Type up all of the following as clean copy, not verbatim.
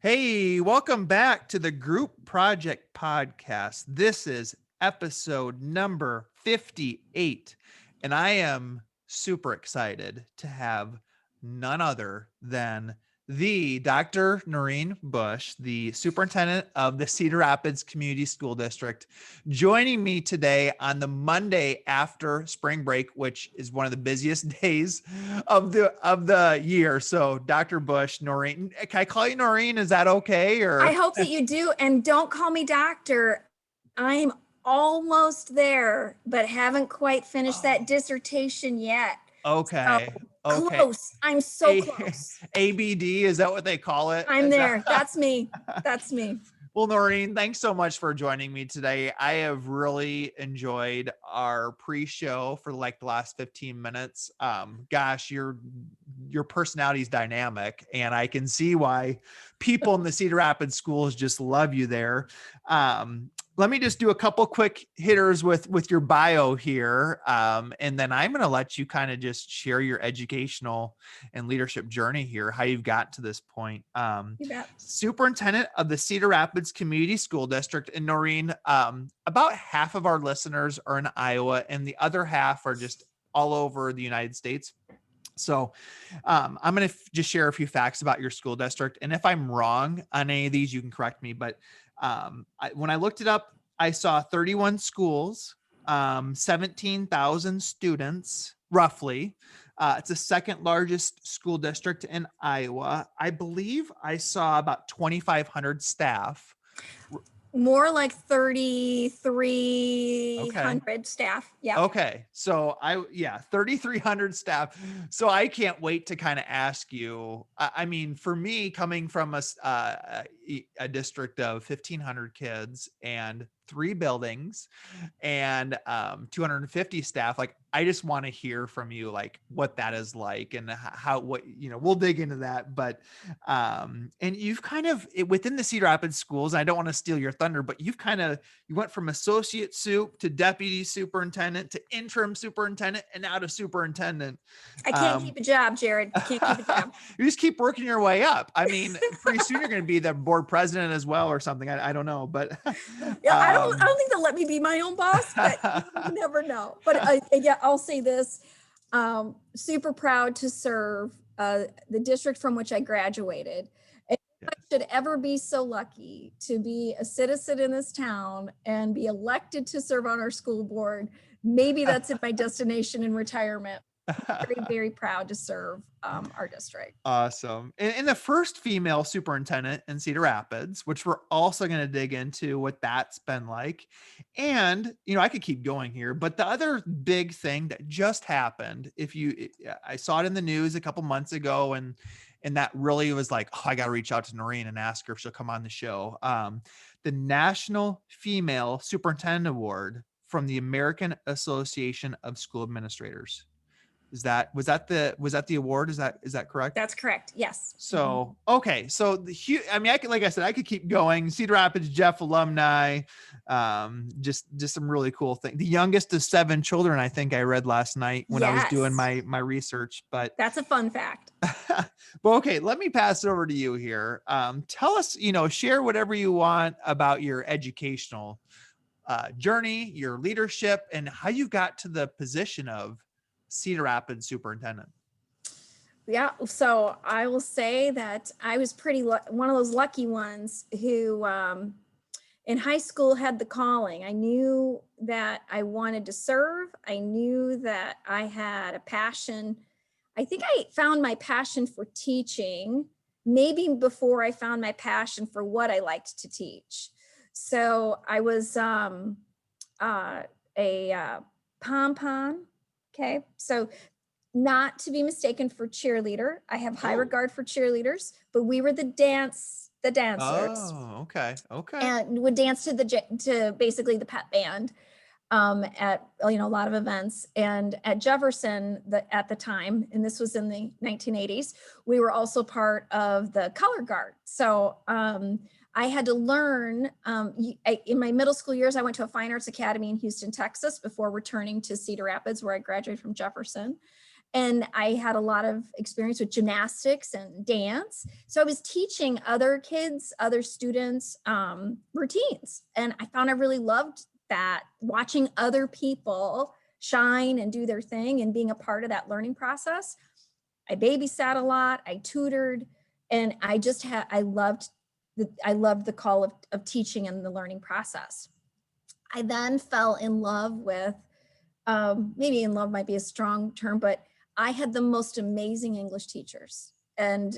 Hey, welcome back to the Group Project Podcast. This is episode number 58, and I am super excited to have none other than the Dr. Noreen Bush, the superintendent of the Cedar Rapids Community School District, joining me today on the Monday after spring break, which is one of the busiest days of the year. So, Dr. Bush, Noreen, can I call you Noreen? Is that okay? I Or hope that you do. And don't call me doctor. I'm almost there, but haven't quite finished that oh, dissertation yet. So okay, okay. close. I'm so A close. ABD, is that what they call it? I'm Is that there. That's me. That's me. Well, Noreen, thanks so much for joining me today. I have really enjoyed our pre-show for like the last 15 minutes. Gosh, your personality is dynamic, and I can see why people in the Cedar Rapids schools just love you there. Let me just do a couple quick hitters with your bio here, and then I'm going to let you kind of just share your educational and leadership journey here, how you've got to this point. You bet. Superintendent of the Cedar Rapids Community School District. And Noreen, about half of our listeners are in Iowa, and the other half are just all over the United States. So I'm going to just share a few facts about your school district. And if I'm wrong on any of these, you can correct me. But when I looked it up, I saw 31 schools, 17,000 students, roughly. It's the second largest school district in Iowa. I believe I saw about 2,500 staff. More like Okay. 3,300 staff. Yeah. Okay. So 3,300 staff. So I can't wait to kind of ask you, I mean, for me coming from a district of 1,500 kids and 3 buildings and 250 staff, like I just want to hear from you, like what that is like and we'll dig into that. But and you've kind of within the Cedar Rapids schools, I don't want to steal your thunder, but you went from associate soup to deputy superintendent to interim superintendent and now to superintendent. I can't keep a job, Jared. I can't keep a job. You just keep working your way up. I mean, pretty soon you're going to be the board president as well or something. I don't know, but Yeah, I don't think they'll let me be my own boss, but you never know. But yeah, I'll say this. Super proud to serve the district from which I graduated. And if I should ever be so lucky to be a citizen in this town and be elected to serve on our school board, maybe that's in my destination in retirement. Very, very proud to serve our district. Awesome. And the first female superintendent in Cedar Rapids, which we're also going to dig into what that's been like. And, I could keep going here, but the other big thing that just happened, I saw it in the news a couple months ago, and that really was like, oh, I got to reach out to Noreen and ask her if she'll come on the show. The National Female Superintendent Award from the American Association of School Administrators. Was that the award? Is that correct? That's correct. Yes. So, okay. So I could keep going. Cedar Rapids Jeff alumni, just some really cool things. The youngest of 7 children, I think I read last night when I was doing my research, but that's a fun fact. But okay, let me pass it over to you here. Tell us, share whatever you want about your educational journey, your leadership, and how you got to the position of Cedar Rapids superintendent. Yeah, so I will say that I was one of those lucky ones who in high school had the calling. I knew that I wanted to serve. I knew that I had a passion. I think I found my passion for teaching maybe before I found my passion for what I liked to teach. So I was a pom-pom. Okay, so not to be mistaken for cheerleader. I have high regard for cheerleaders, but we were the dancers. Oh, okay. And would dance to basically the pep band at a lot of events. And at Jefferson at the time, and this was in the 1980s, we were also part of the color guard. So I had to learn, in my middle school years, I went to a fine arts academy in Houston, Texas, before returning to Cedar Rapids, where I graduated from Jefferson. And I had a lot of experience with gymnastics and dance. So I was teaching other kids, other students, routines. And I found I really loved that, watching other people shine and do their thing and being a part of that learning process. I babysat a lot, I tutored, and I loved the call of teaching and the learning process. I then fell in love with, maybe in love might be a strong term, but I had the most amazing English teachers. And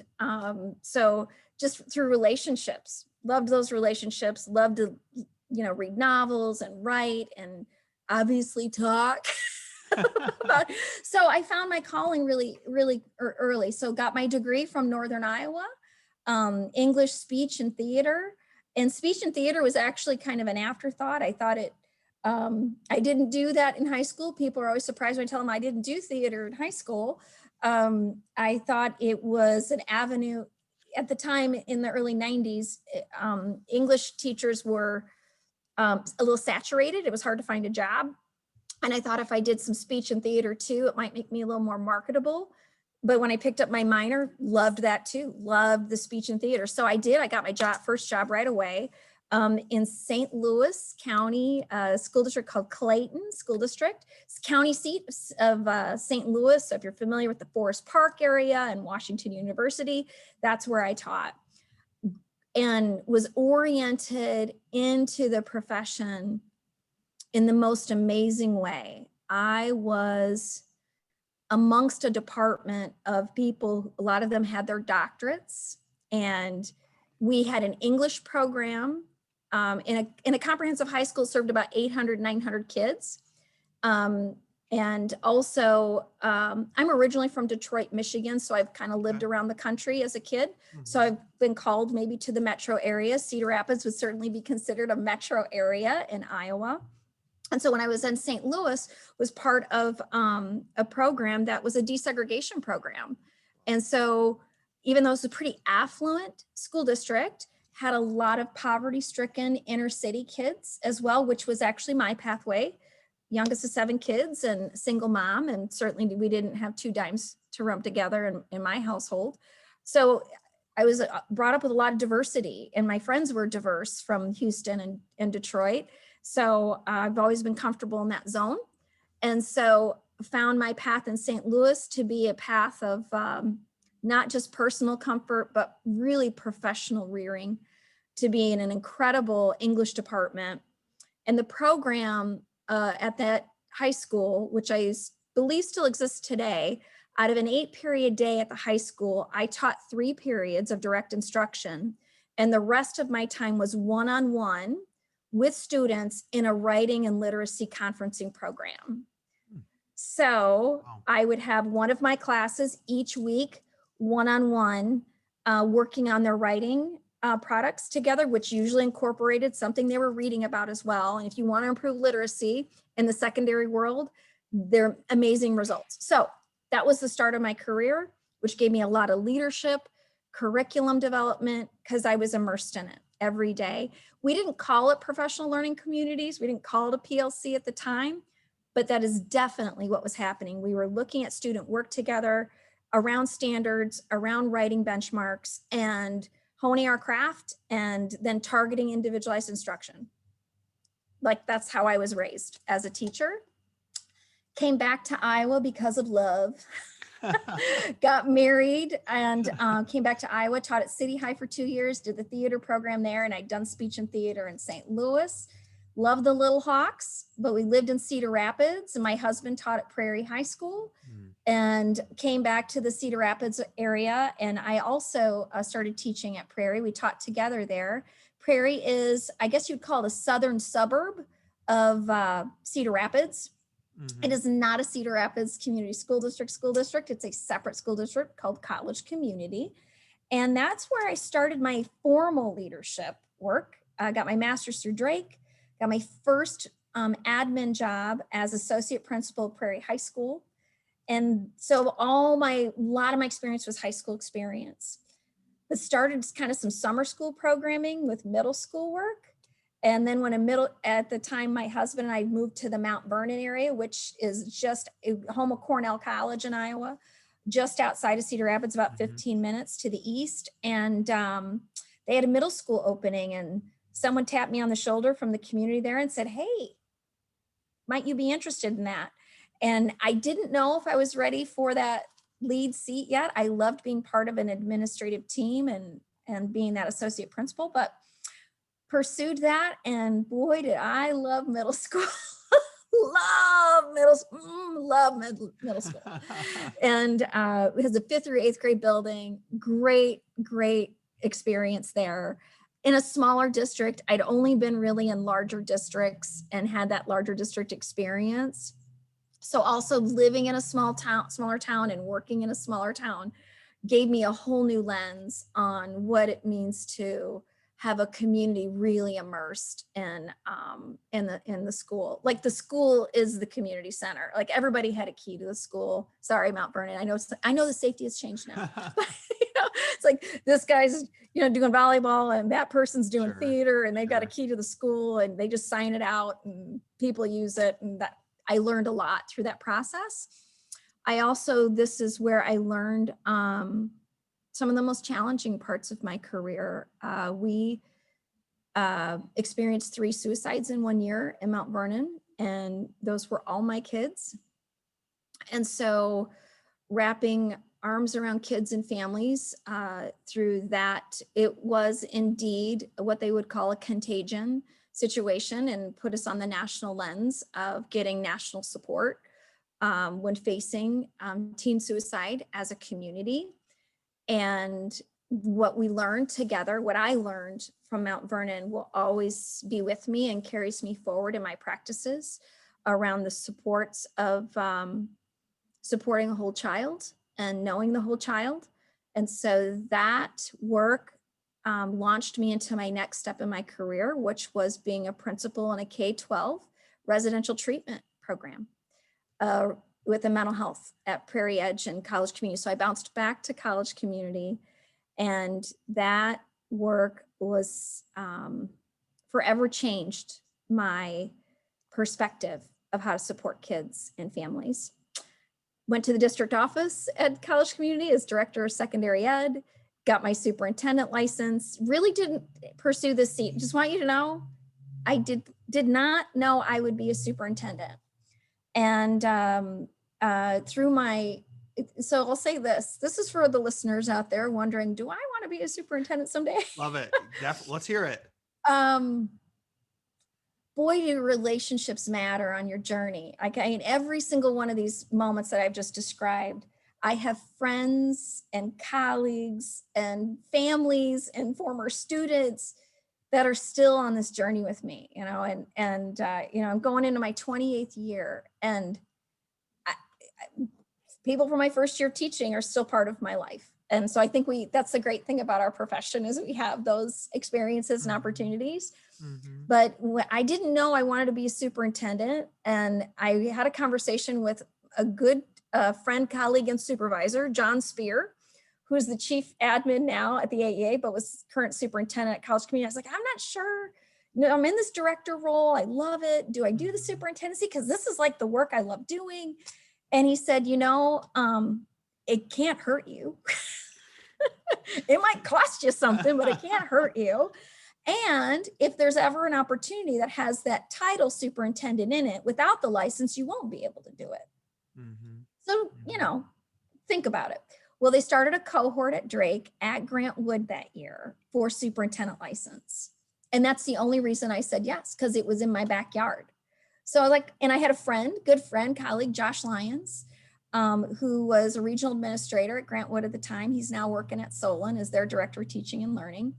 so just through relationships, loved those relationships, loved to, read novels and write and obviously talk. So I found my calling really, really early. So got my degree from Northern Iowa, English, speech, and theater. And speech and theater was actually kind of an afterthought. I thought I didn't do that in high school. People are always surprised when I tell them I didn't do theater in high school. I thought it was an avenue. At the time in the early 90s, English teachers were a little saturated. It was hard to find a job. And I thought if I did some speech and theater too, it might make me a little more marketable. But when I picked up my minor, loved that too, loved the speech and theater. So I did, I got my first job right away in St. Louis County, school district called Clayton School District. It's county seat of St. Louis. So if you're familiar with the Forest Park area and Washington University, that's where I taught and was oriented into the profession in the most amazing way. I was amongst a department of people, a lot of them had their doctorates, and we had an English program in a comprehensive high school, served about 800, 900 kids. And also, I'm originally from Detroit, Michigan, so I've kind of lived around the country as a kid. So I've been called maybe to the metro area. Cedar Rapids would certainly be considered a metro area in Iowa. And so when I was in St. Louis, was part of a program that was a desegregation program. And so even though it's a pretty affluent school district, had a lot of poverty-stricken inner city kids as well, which was actually my pathway. Youngest of 7 kids and single mom. And certainly we didn't have 2 dimes to rub together in my household. So I was brought up with a lot of diversity, and my friends were diverse from Houston and Detroit. So I've always been comfortable in that zone. And so found my path in St. Louis to be a path of not just personal comfort, but really professional rearing, to be in an incredible English department. And the program at that high school, which I believe still exists today, out of an 8-period day at the high school, I taught 3 periods of direct instruction. And the rest of my time was one-on-one with students in a writing and literacy conferencing program. So I would have one of my classes each week, one-on-one, working on their writing products together, which usually incorporated something they were reading about as well. And if you want to improve literacy in the secondary world, they're amazing results. So that was the start of my career, which gave me a lot of leadership, curriculum development, because I was immersed in it every day. We didn't call it professional learning communities. We didn't call it a PLC at the time, but that is definitely what was happening. We were looking at student work together around standards, around writing benchmarks, and honing our craft, and then targeting individualized instruction. Like, that's how I was raised as a teacher. Came back to Iowa because of love. Got married and came back to Iowa, taught at City High for 2 years, did the theater program there, and I'd done speech and theater in St. Louis. Loved the Little Hawks, but we lived in Cedar Rapids, and my husband taught at Prairie High School and came back to the Cedar Rapids area. And I also started teaching at Prairie. We taught together there. Prairie is, I guess you'd call it a southern suburb of Cedar Rapids. It is not a Cedar Rapids Community School District. It's a separate school district called College Community. And that's where I started my formal leadership work. I got my master's through Drake, got my first admin job as associate principal at Prairie High School. And so a lot of my experience was high school experience. But started kind of some summer school programming with middle school work. And then at the time, my husband and I moved to the Mount Vernon area, which is just home of Cornell College in Iowa, just outside of Cedar Rapids, about 15 minutes to the east. And they had a middle school opening, and someone tapped me on the shoulder from the community there and said, "Hey, might you be interested in that?" And I didn't know if I was ready for that lead seat yet. I loved being part of an administrative team and being that associate principal, but pursued that, and boy, did I love middle school. love middle school. And it was a 5th through 8th grade building. Great experience there. In a smaller district, I'd only been really in larger districts and had that larger district experience. So also living in a smaller town and working in a smaller town gave me a whole new lens on what it means to have a community really immersed in the school. Like, the school is the community center. Like, everybody had a key to the school. Sorry, Mount Vernon. I know the safety has changed now. But, it's like, this guy's doing volleyball and that person's doing theater, and they've got a key to the school, and they just sign it out and people use it. And that, I learned a lot through that process. This is where I learned some of the most challenging parts of my career. We experienced 3 suicides in 1 year in Mount Vernon, and those were all my kids. And so wrapping arms around kids and families through that, it was indeed what they would call a contagion situation, and put us on the national lens of getting national support when facing teen suicide as a community. And what we learned together, what I learned from Mount Vernon, will always be with me and carries me forward in my practices around the supports of supporting a whole child and knowing the whole child. And so that work launched me into my next step in my career, which was being a principal in a K-12 residential treatment program with the mental health at Prairie Edge and College Community. So I bounced back to College Community, and that work was forever changed my perspective of how to support kids and families. Went to the district office at College Community as director of secondary ed, got my superintendent license, really didn't pursue this seat. Just want you to know, I did not know I would be a superintendent. And through my, so I'll say this is for the listeners out there wondering, do I want to be a superintendent someday? Love it. Let's hear it. Boy, do relationships matter on your journey. In every single one of these moments that I've just described, I have friends and colleagues and families and former students that are still on this journey with me, and I'm going into my 28th year, and people from my first year teaching are still part of my life. And so I think that's the great thing about our profession, is we have those experiences and opportunities. Mm-hmm. But I didn't know I wanted to be a superintendent. And I had a conversation with a good friend, colleague, and supervisor, John Spear, who's the chief admin now at the AEA, but was current superintendent at College Community. I was like, I'm not sure. I'm in this director role. I love it. Do I do the superintendency? Because this is like the work I love doing. And he said, it can't hurt you. It might cost you something, but it can't hurt you. And if there's ever an opportunity that has that title superintendent in it, without the license, you won't be able to do it. Mm-hmm. So, think about it. Well, they started a cohort at Drake at Grant Wood that year for superintendent license. And that's the only reason I said yes, because it was in my backyard. So and I had a good friend, colleague, Josh Lyons, who was a regional administrator at Grant Wood at the time. He's now working at Solon as their director of teaching and learning.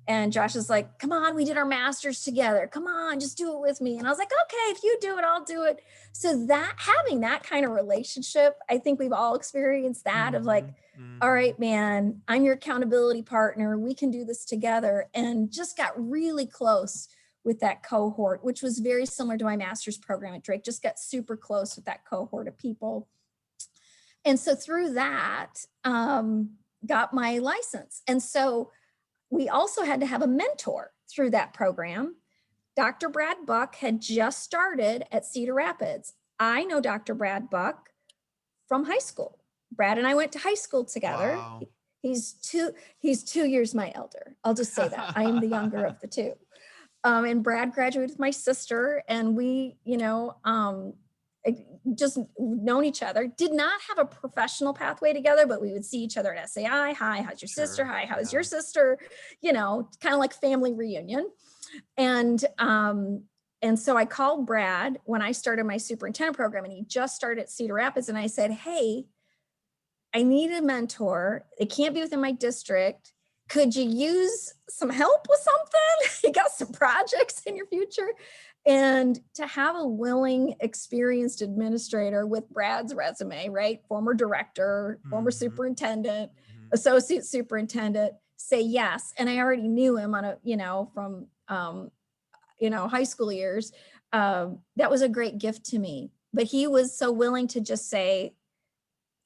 And Josh is like, come on, we did our master's together. Come on, just do it with me. And I was like, okay, if you do it, I'll do it. So having that kind of relationship, I think we've all experienced that, of like, all right, man, I'm your accountability partner. We can do this together. And just got really close with that cohort, which was very similar to my master's program at Drake. Just got super close with that cohort of people. And so through that, got my license. And so we also had to have a mentor through that program. Dr. Brad Buck had just started at Cedar Rapids. I know Dr. Brad Buck from high school. Brad and I went to high school together. Wow. He's 2 years my elder. I'll just say that. I am the younger of the two. And Brad graduated with my sister, and we, just known each other. Did not have a professional pathway together, but we would see each other at SAI. Hi, how's your sister? Hi, how's your sister? Kind of like family reunion. And so I called Brad when I started my superintendent program, and he just started at Cedar Rapids. And I said, hey, I need a mentor. It can't be within my district. Could you use some help with something? You got some projects in your future? And to have a willing, experienced administrator with Brad's resume, right? Former director, former superintendent, associate superintendent, say yes. And I already knew him from high school years. That was a great gift to me. But he was so willing to just say,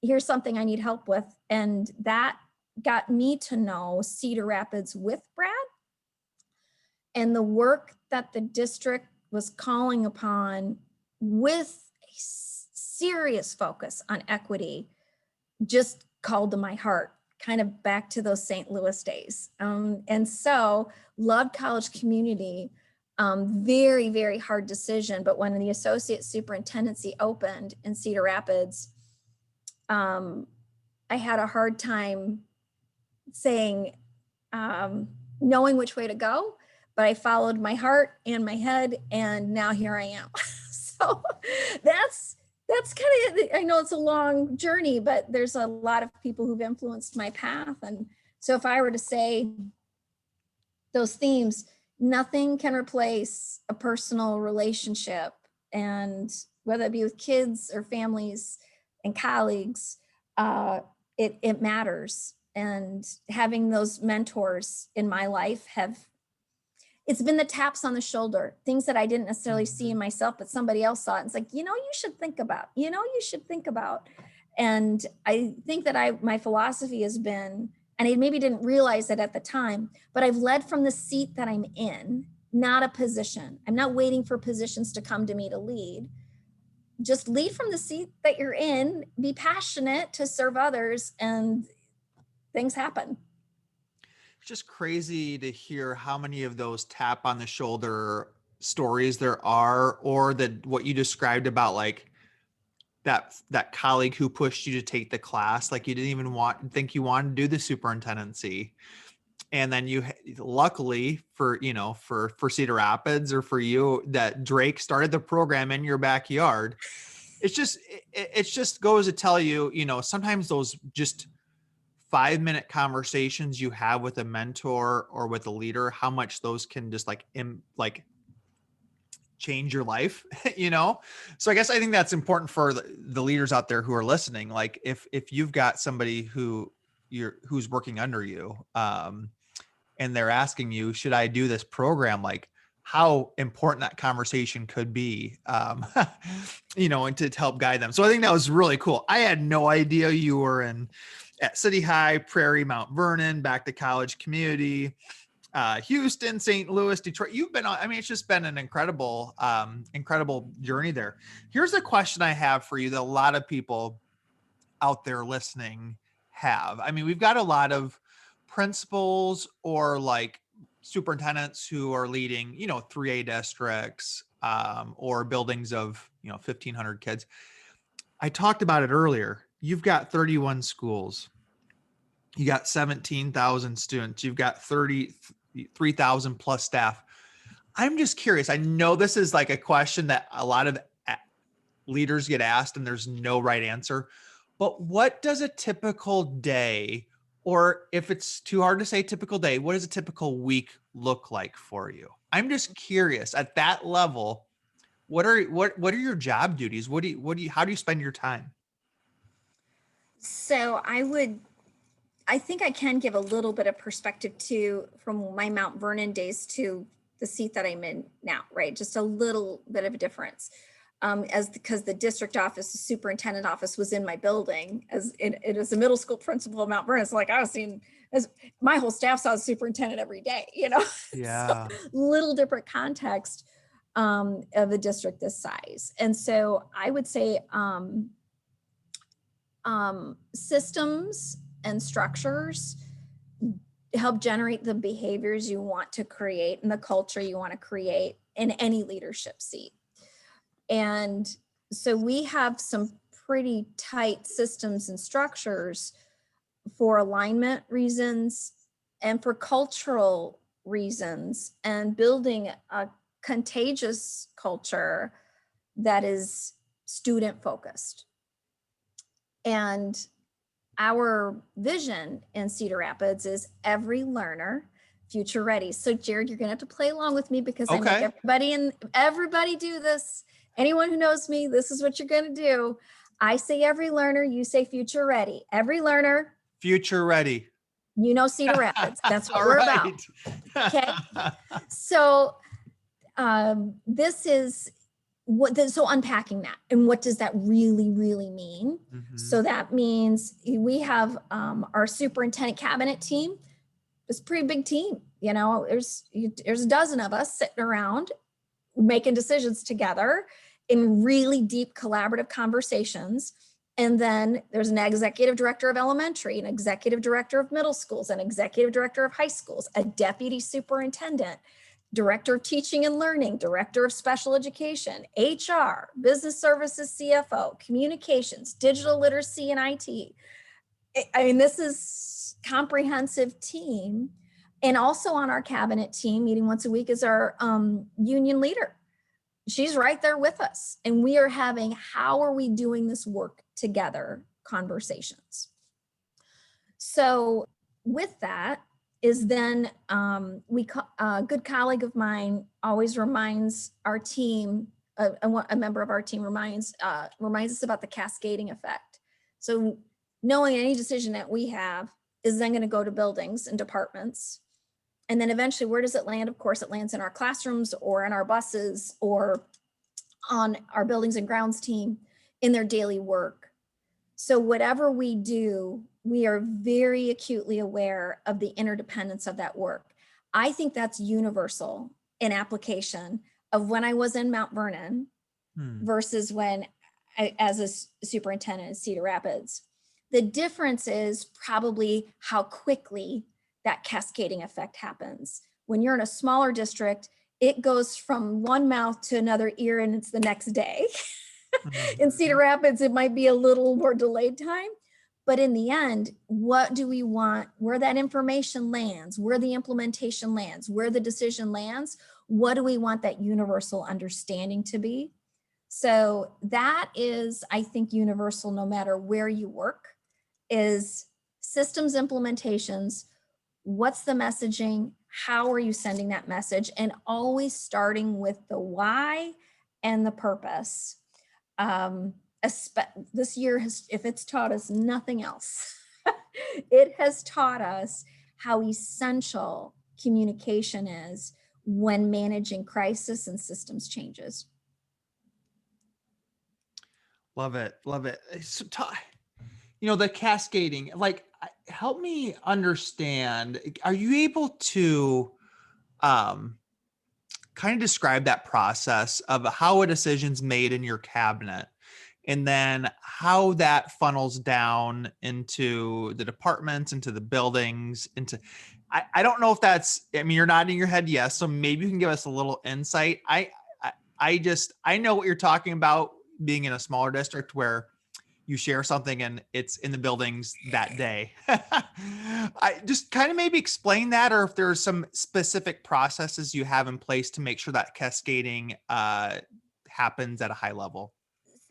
here's something I need help with. And that got me to know Cedar Rapids with Brad, and the work that the district was calling upon with a serious focus on equity just called to my heart, kind of back to those St. Louis days. And so loved college community, very, very hard decision. But when the associate superintendency opened in Cedar Rapids, I had a hard time saying, knowing which way to go, but I followed my heart and my head, and now here I am. So that's kind of, I know it's a long journey, but there's a lot of people who've influenced my path. And so if I were to say those themes, nothing can replace a personal relationship, and whether it be with kids or families and colleagues, it matters. And having those mentors in my life it's been the taps on the shoulder, things that I didn't necessarily see in myself, but somebody else saw it. It's like, you should think about. And I think that my philosophy has been, and I maybe didn't realize it at the time, but I've led from the seat that I'm in, not a position. I'm not waiting for positions to come to me to lead. Just lead from the seat that you're in, be passionate to serve others, and things happen. It's just crazy to hear how many of those tap on the shoulder stories there are, or what you described about like that colleague who pushed you to take the class, like you didn't even think you wanted to do the superintendency. And then you, luckily for Cedar Rapids, or for you, that Drake started the program in your backyard. It just goes to tell you, sometimes those just 5-minute conversations you have with a mentor or with a leader, how much those can just like change your life, So I guess I think that's important for the leaders out there who are listening. Like if you've got somebody who's working under you, and they're asking you, should I do this program? Like how important that conversation could be, and to help guide them. So I think that was really cool. I had no idea you were at City High, Prairie, Mount Vernon, back to college community, Houston, St. Louis, Detroit. You've been on, it's just been an incredible journey there. Here's a question I have for you that a lot of people out there listening have. We've got a lot of principals or like superintendents who are leading, 3A districts, or buildings of, 1,500 kids. I talked about it earlier. You've got 31 schools. You got 17,000 students. You've got 33,000 plus staff. I'm just curious. I know this is like a question that a lot of leaders get asked and there's no right answer, but what does a typical day, or if it's too hard to say typical day, what does a typical week look like for you? I'm just curious at that level. What are your job duties? How do you spend your time? So I think I can give a little bit of perspective too, from my Mount Vernon days to the seat that I'm in now, right? Just a little bit of a difference. Because the district office, the superintendent office was in my building as a middle school principal of Mount Vernon. It's like I was seeing as my whole staff saw the superintendent every day, Yeah. So little different context of a district this size. And so I would say systems and structures help generate the behaviors you want to create and the culture you want to create in any leadership seat. And so we have some pretty tight systems and structures for alignment reasons and for cultural reasons, and building a contagious culture that is student focused. And our vision in Cedar Rapids is every learner future ready. So Jared, you're gonna have to play along with me because I make everybody do this. Anyone who knows me, this is what you're gonna do. I say every learner, you say future ready. Every learner. Future ready. Cedar Rapids. That's what we're about. Okay. So this is so unpacking that and what does that really mean? Mm-hmm. So that means we have our superintendent cabinet team. It's a pretty big team. There's a dozen of us sitting around making decisions together in really deep collaborative conversations. And then there's an executive director of elementary, an executive director of middle schools, an executive director of high schools, a deputy superintendent, director of teaching and learning, director of special education, HR, business services, CFO, communications, digital literacy, and IT. I mean, this is comprehensive team. And also on our cabinet team, meeting once a week, is our union leader. She's right there with us. And we are having, how are we doing this work together conversations. So with that is then a good colleague of mine always reminds our team, a member of our team reminds us about the cascading effect. So knowing any decision that we have is then going to go to buildings and departments. And then eventually, where does it land? Of course, it lands in our classrooms or in our buses or on our buildings and grounds team in their daily work. So whatever we do, we are very acutely aware of the interdependence of that work. I think that's universal in application of when I was in Mount Vernon versus when as a superintendent in Cedar Rapids. The difference is probably how quickly that cascading effect happens. When you're in a smaller district, it goes from one mouth to another ear and it's the next day. In Cedar Rapids, it might be a little more delayed time, but in the end, what do we want? Where that information lands, where the implementation lands, where the decision lands, what do we want that universal understanding to be? So that is, I think, universal no matter where you work, is systems implementations. What's the messaging? How are you sending that message? And always starting with the why and the purpose. This year has, if it's taught us nothing else, it has taught us how essential communication is when managing crisis and systems changes. Love it. Love it. So, the cascading, help me understand, are you able to kind of describe that process of how a decision's made in your cabinet and then how that funnels down into the departments, into the buildings, I don't know if that's, you're nodding your head yes, so maybe you can give us a little insight. I know what you're talking about, being in a smaller district where you share something and it's in the buildings that day. I just kind of maybe explain that, or if there's some specific processes you have in place to make sure that cascading happens at a high level.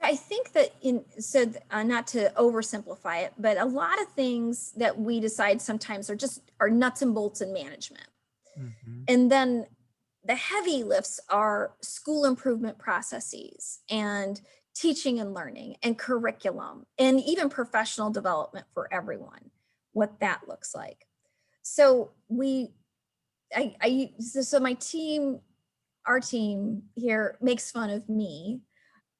I think that not to oversimplify it, but a lot of things that we decide sometimes are nuts and bolts in management. Mm-hmm. And then the heavy lifts are school improvement processes and teaching and learning and curriculum and even professional development for everyone, what that looks like. So so my team, our team here makes fun of me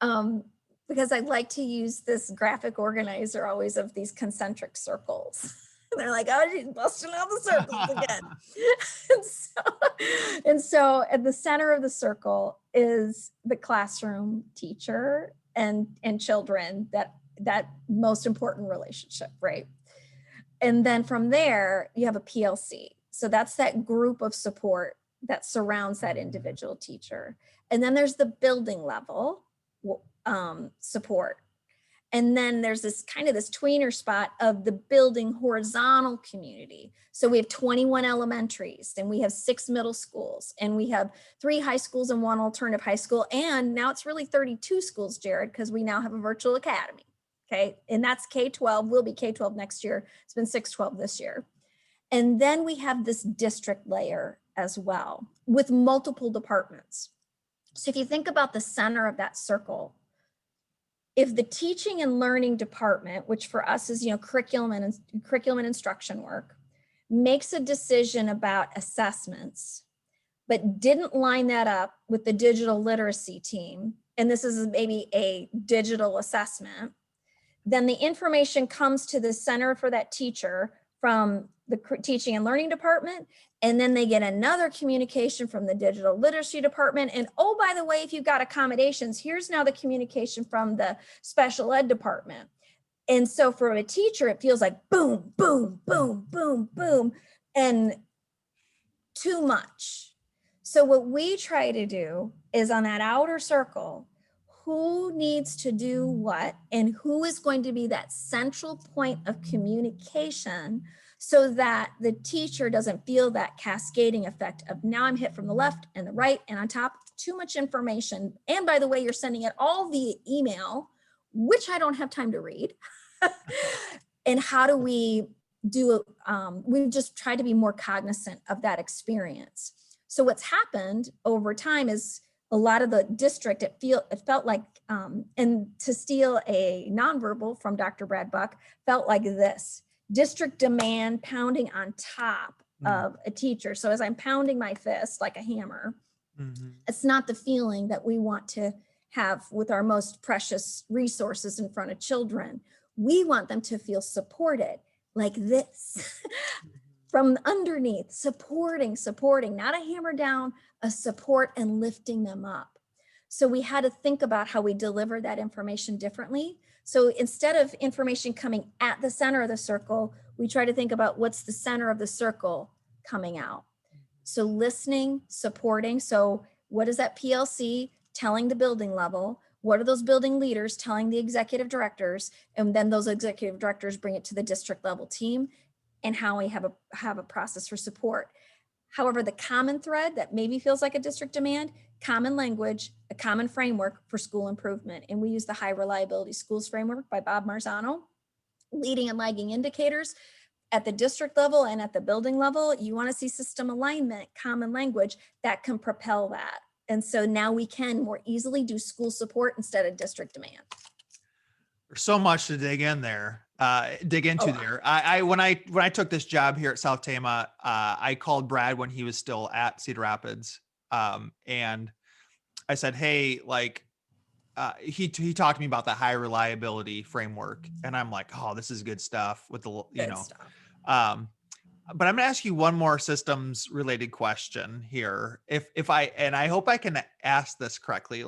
because I like to use this graphic organizer always of these concentric circles. they're like, oh, she's busting out the circles again. and so at the center of the circle is the classroom teacher and children, that most important relationship, right? And then from there, you have a PLC. So that's that group of support that surrounds that individual teacher. And then there's the building level support. And then there's this tweener spot of the building horizontal community. So we have 21 elementaries, and we have 6 middle schools, and we have 3 high schools and 1 alternative high school. And now it's really 32 schools, Jared, because we now have a virtual academy. Okay. And that's K-12, will be K-12 next year. It's been 6-12 this year. And then we have this district layer as well with multiple departments. So if you think about the center of that circle, if the teaching and learning department, which for us is, curriculum and instruction work, makes a decision about assessments, but didn't line that up with the digital literacy team, and this is maybe a digital assessment, then the information comes to the center for that teacher from the teaching and learning department, and then they get another communication from the digital literacy department. And oh, by the way, if you've got accommodations, here's now the communication from the special ed department. And so for a teacher, it feels like boom, boom, boom, boom, boom, and too much. So what we try to do is on that outer circle, who needs to do what, and who is going to be that central point of communication so that the teacher doesn't feel that cascading effect of now I'm hit from the left and the right and on top, too much information. And by the way, you're sending it all via email, which I don't have time to read. And how do we do, we just try to be more cognizant of that experience. So what's happened over time is a lot of the district, it felt like, and to steal a nonverbal from Dr. Brad Buck, felt like this: district demand pounding on top of a teacher. So as I'm pounding my fist like a hammer, it's not the feeling that we want to have with our most precious resources in front of children. We want them to feel supported like this. From underneath, supporting, not a hammer down, a support and lifting them up. So we had to think about how we deliver that information differently. So instead of information coming at the center of the circle, we try to think about what's the center of the circle coming out. So listening, supporting. So what is that PLC telling the building level? What are those building leaders telling the executive directors? And then those executive directors bring it to the district level team, and how we have a process for support. However, the common thread that maybe feels like a district demand, common language, a common framework for school improvement. And we use the High Reliability Schools Framework by Bob Marzano. Leading and lagging indicators at the district level and at the building level, you want to see system alignment, common language that can propel that. And so now we can more easily do school support instead of district demand. There's so much to dig into there. When I took this job here at South Tama, I called Brad when he was still at Cedar Rapids. And I said, hey, he talked to me about the high reliability framework. And I'm like, oh, this is good stuff with the, stuff. But I'm gonna ask you one more systems related question here. I hope I can ask this correctly.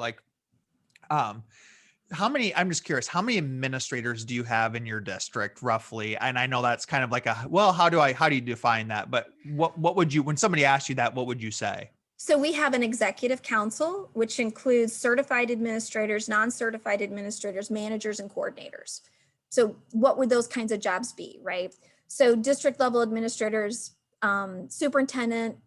I'm just curious, how many administrators do you have in your district roughly? And I know that's kind of like how do you define that? But what would you, when somebody asked you that, what would you say? So we have an executive council, which includes certified administrators, non-certified administrators, managers, and coordinators. So what would those kinds of jobs be, right? So district level administrators, superintendent,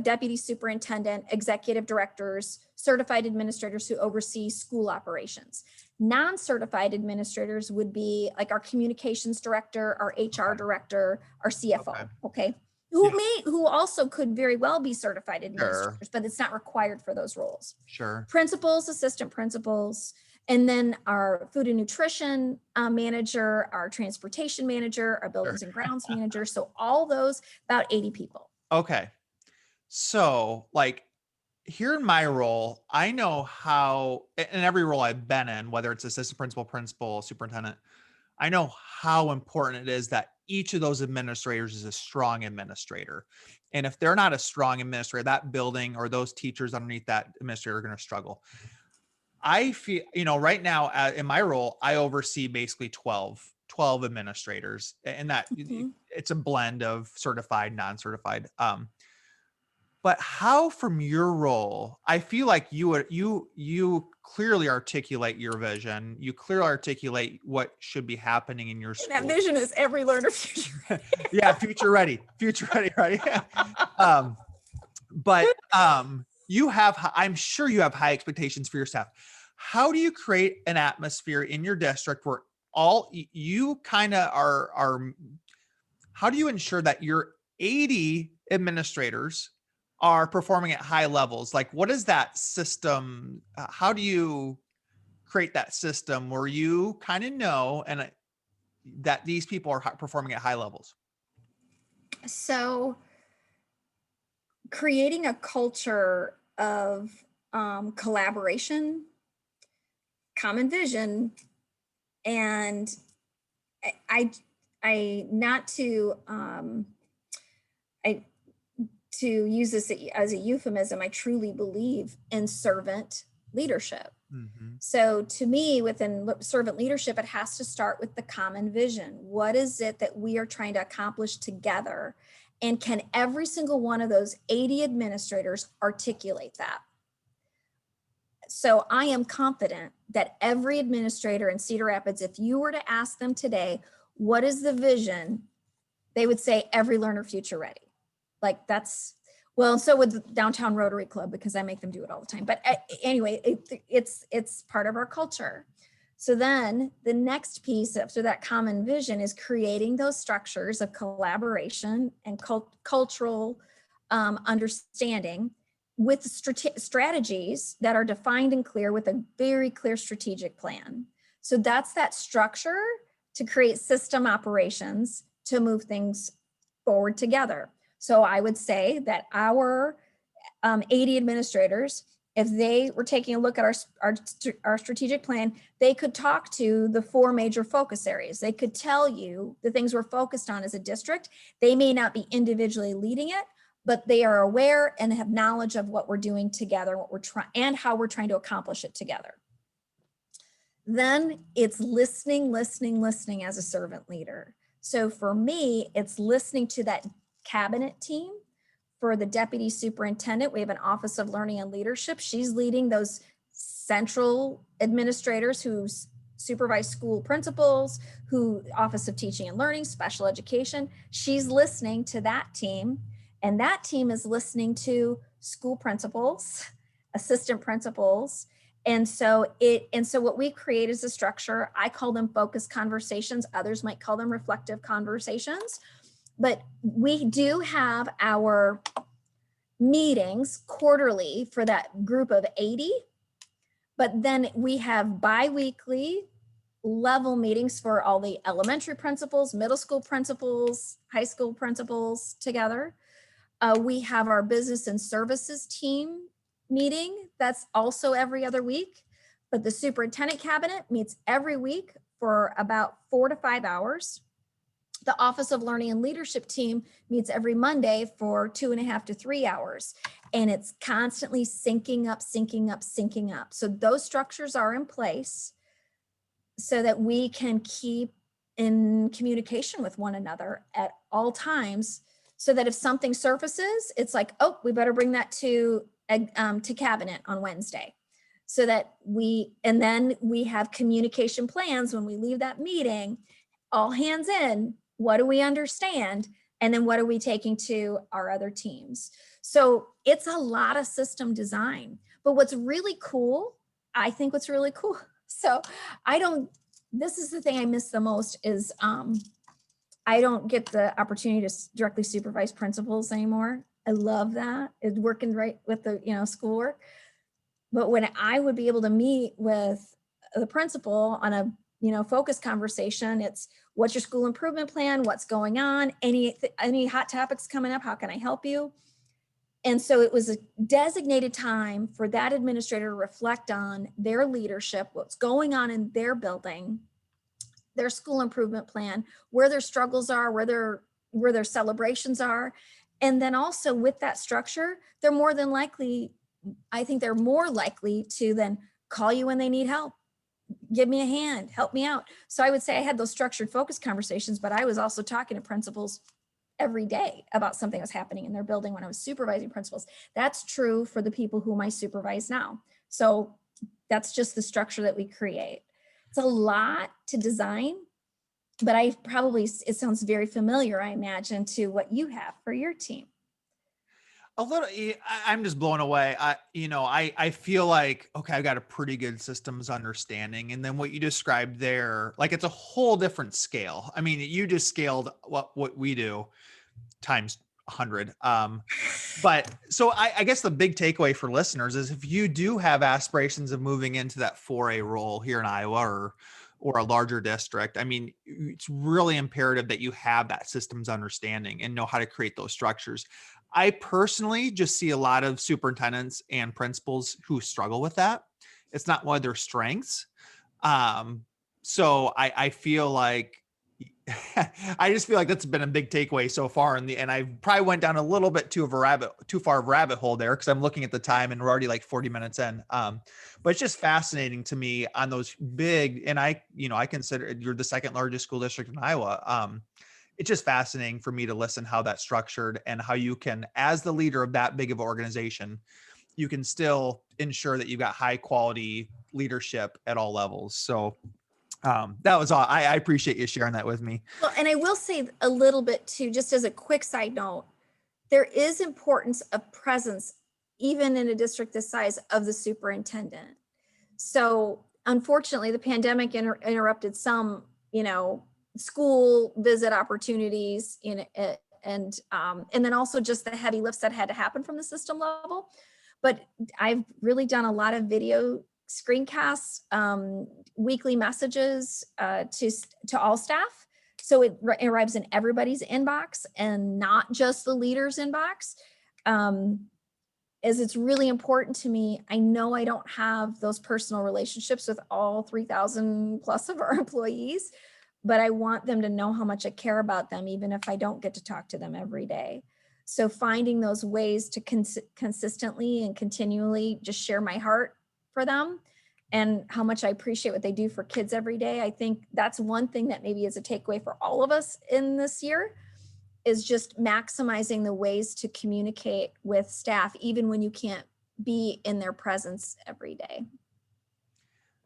deputy superintendent, executive directors, certified administrators who oversee school operations. Non-certified administrators would be like our communications director, our HR director, our CFO, okay? Who also could very well be certified administrators, but it's not required for those roles. Sure. Principals, assistant principals, and then our food and nutrition manager, our transportation manager, our buildings and grounds manager. So all those, about 80 people. Okay. So here in my role, I know how, in every role I've been in, whether it's assistant principal, superintendent, I know how important it is that each of those administrators is a strong administrator. And if they're not a strong administrator, that building or those teachers underneath that administrator are going to struggle. I feel, right now in my role, I oversee basically 12 administrators, and that it's a blend of certified, non-certified. But how, from your role, I feel like you clearly articulate your vision. You clearly articulate what should be happening in your school. And that vision is every learner future ready. Yeah, future ready, right? But I'm sure you have high expectations for your staff. How do you create an atmosphere in your district where you kind of are? How do you ensure that your 80 administrators are performing at high levels? Like, what is that system? How do you create that system where you kind of know that these people are performing at high levels? So creating a culture of collaboration, common vision, and to use this as a euphemism, I truly believe in servant leadership. Mm-hmm. So to me, within servant leadership, it has to start with the common vision. What is it that we are trying to accomplish together? And can every single one of those 80 administrators articulate that? So I am confident that every administrator in Cedar Rapids, if you were to ask them today, what is the vision? They would say every learner future ready. Like and so would the Downtown Rotary Club, because I make them do it all the time. But anyway, it's part of our culture. So then the next piece after that common vision is creating those structures of collaboration and cultural understanding with strategies that are defined and clear with a very clear strategic plan. So that's that structure to create system operations to move things forward together. So I would say that our 80 administrators, if they were taking a look at our strategic plan, they could talk to the 4 major focus areas. They could tell you the things we're focused on as a district. They may not be individually leading it, but they are aware and have knowledge of what we're doing together, what we're trying, and how we're trying to accomplish it together. Then it's listening as a servant leader. So for me, it's listening to that cabinet team. For the deputy superintendent, we have an Office of Learning and Leadership. She's leading those central administrators who supervise school principals, who Office of Teaching and Learning, special education. She's listening to that team, and that team is listening to school principals, assistant principals. And so what we create is a structure. I call them focused conversations. Others might call them reflective conversations. But we do have our meetings quarterly for that group of 80. But then we have bi-weekly level meetings for all the elementary principals, middle school principals, high school principals together. We have our business and services team meeting. That's also every other week. But the superintendent cabinet meets every week for about 4 to 5 hours. The Office of Learning and Leadership team meets every Monday for 2.5 to 3 hours. And it's constantly syncing up. So those structures are in place so that we can keep in communication with one another at all times, so that if something surfaces, it's like, oh, we better bring that to cabinet on Wednesday. So that then we have communication plans when we leave that meeting, all hands in. What do we understand? And then what are we taking to our other teams? So it's a lot of system design. But what's really cool, so this is the thing I miss the most is I don't get the opportunity to directly supervise principals anymore. I love that. It's working right with the schoolwork. But when I would be able to meet with the principal on a focused conversation, it's what's your school improvement plan? What's going on? Any hot topics coming up? How can I help you? And so it was a designated time for that administrator to reflect on their leadership, what's going on in their building, their school improvement plan, where their struggles are, where their celebrations are. And then also with that structure, they're more than likely, I think they're more likely to then call you when they need help. Give me a hand, help me out. So I would say I had those structured focus conversations, but I was also talking to principals every day about something that was happening in their building when I was supervising principals. That's true for the people whom I supervise now. So that's just the structure that we create. It's a lot to design, but it sounds very familiar, I imagine, to what you have for your team. A little, I'm just blown away. I feel like, okay, I've got a pretty good systems understanding. And then what you described there, like it's a whole different scale. I mean, you just scaled what we do times 100. But so I guess the big takeaway for listeners is if you do have aspirations of moving into that 4A role here in Iowa or a larger district, I mean, it's really imperative that you have that systems understanding and know how to create those structures. I personally just see a lot of superintendents and principals who struggle with that. It's not one of their strengths. So I feel like I just feel like that's been a big takeaway so far. And I probably went down a little bit too far of a rabbit hole there, because I'm looking at the time and we're already like 40 minutes in. But it's just fascinating to me on those big, and I consider you're the second largest school district in Iowa. It's just fascinating for me to listen how that's structured and how you can, as the leader of that big of an organization, you can still ensure that you've got high quality leadership at all levels. So that was all. I appreciate you sharing that with me. Well, and I will say a little bit too, just as a quick side note, there is importance of presence, even in a district this size, of the superintendent. So unfortunately, the pandemic interrupted some, school visit opportunities and then also just the heavy lifts that had to happen from the system level. But I've really done a lot of video screencasts, weekly messages to all staff. So it arrives in everybody's inbox and not just the leader's inbox. As it's really important to me. I know I don't have those personal relationships with all 3,000 plus of our employees, but I want them to know how much I care about them, even if I don't get to talk to them every day. So finding those ways to consistently and continually just share my heart for them and how much I appreciate what they do for kids every day. I think that's one thing that maybe is a takeaway for all of us in this year, is just maximizing the ways to communicate with staff, even when you can't be in their presence every day.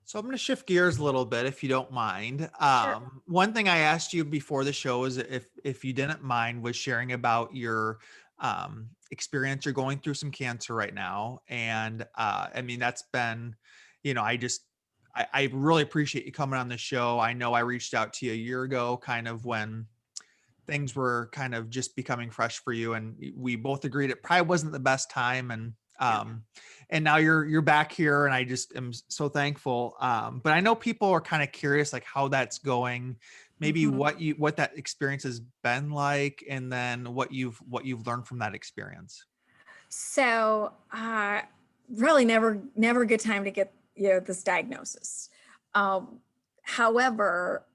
So I'm going to shift gears a little bit, if you don't mind. Sure. One thing I asked you before the show is if you didn't mind, was sharing about your experience. You're going through some cancer right now. And I mean, that's been, I really appreciate you coming on the show. I know I reached out to you a year ago, kind of when things were kind of just becoming fresh for you. And we both agreed it probably wasn't the best time. And now you're back here, and I just am so thankful. But I know people are kind of curious, like how that's going, maybe what that experience has been like, and then what you've learned from that experience. So, really never a good time to get, this diagnosis. However,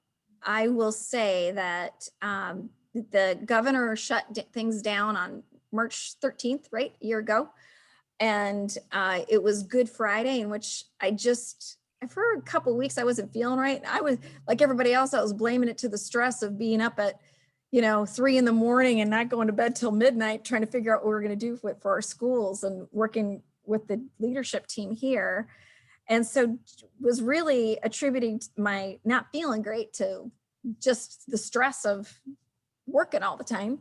I will say that, the governor shut things down on March 13th, right? A year ago. And it was Good Friday, in which for a couple of weeks, I wasn't feeling right. I was like everybody else, I was blaming it to the stress of being up at, 3 a.m. and not going to bed till midnight, trying to figure out what we're going to do for our schools and working with the leadership team here. And so was really attributing my not feeling great to just the stress of working all the time.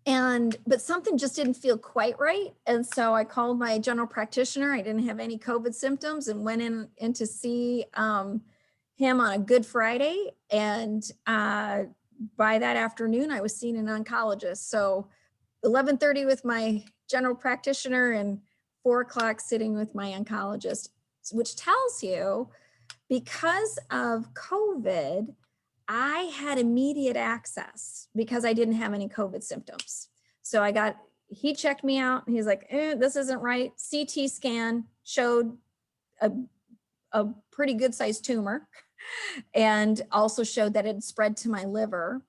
But something just didn't feel quite right. And so I called my general practitioner. I didn't have any COVID symptoms and went in to see him on a Good Friday. And by that afternoon, I was seeing an oncologist. So 11:30 with my general practitioner and 4:00 sitting with my oncologist, which tells you, because of COVID, I had immediate access because I didn't have any COVID symptoms. So he checked me out and he's like, this isn't right. CT scan showed a pretty good sized tumor. and also showed that it had spread to my liver.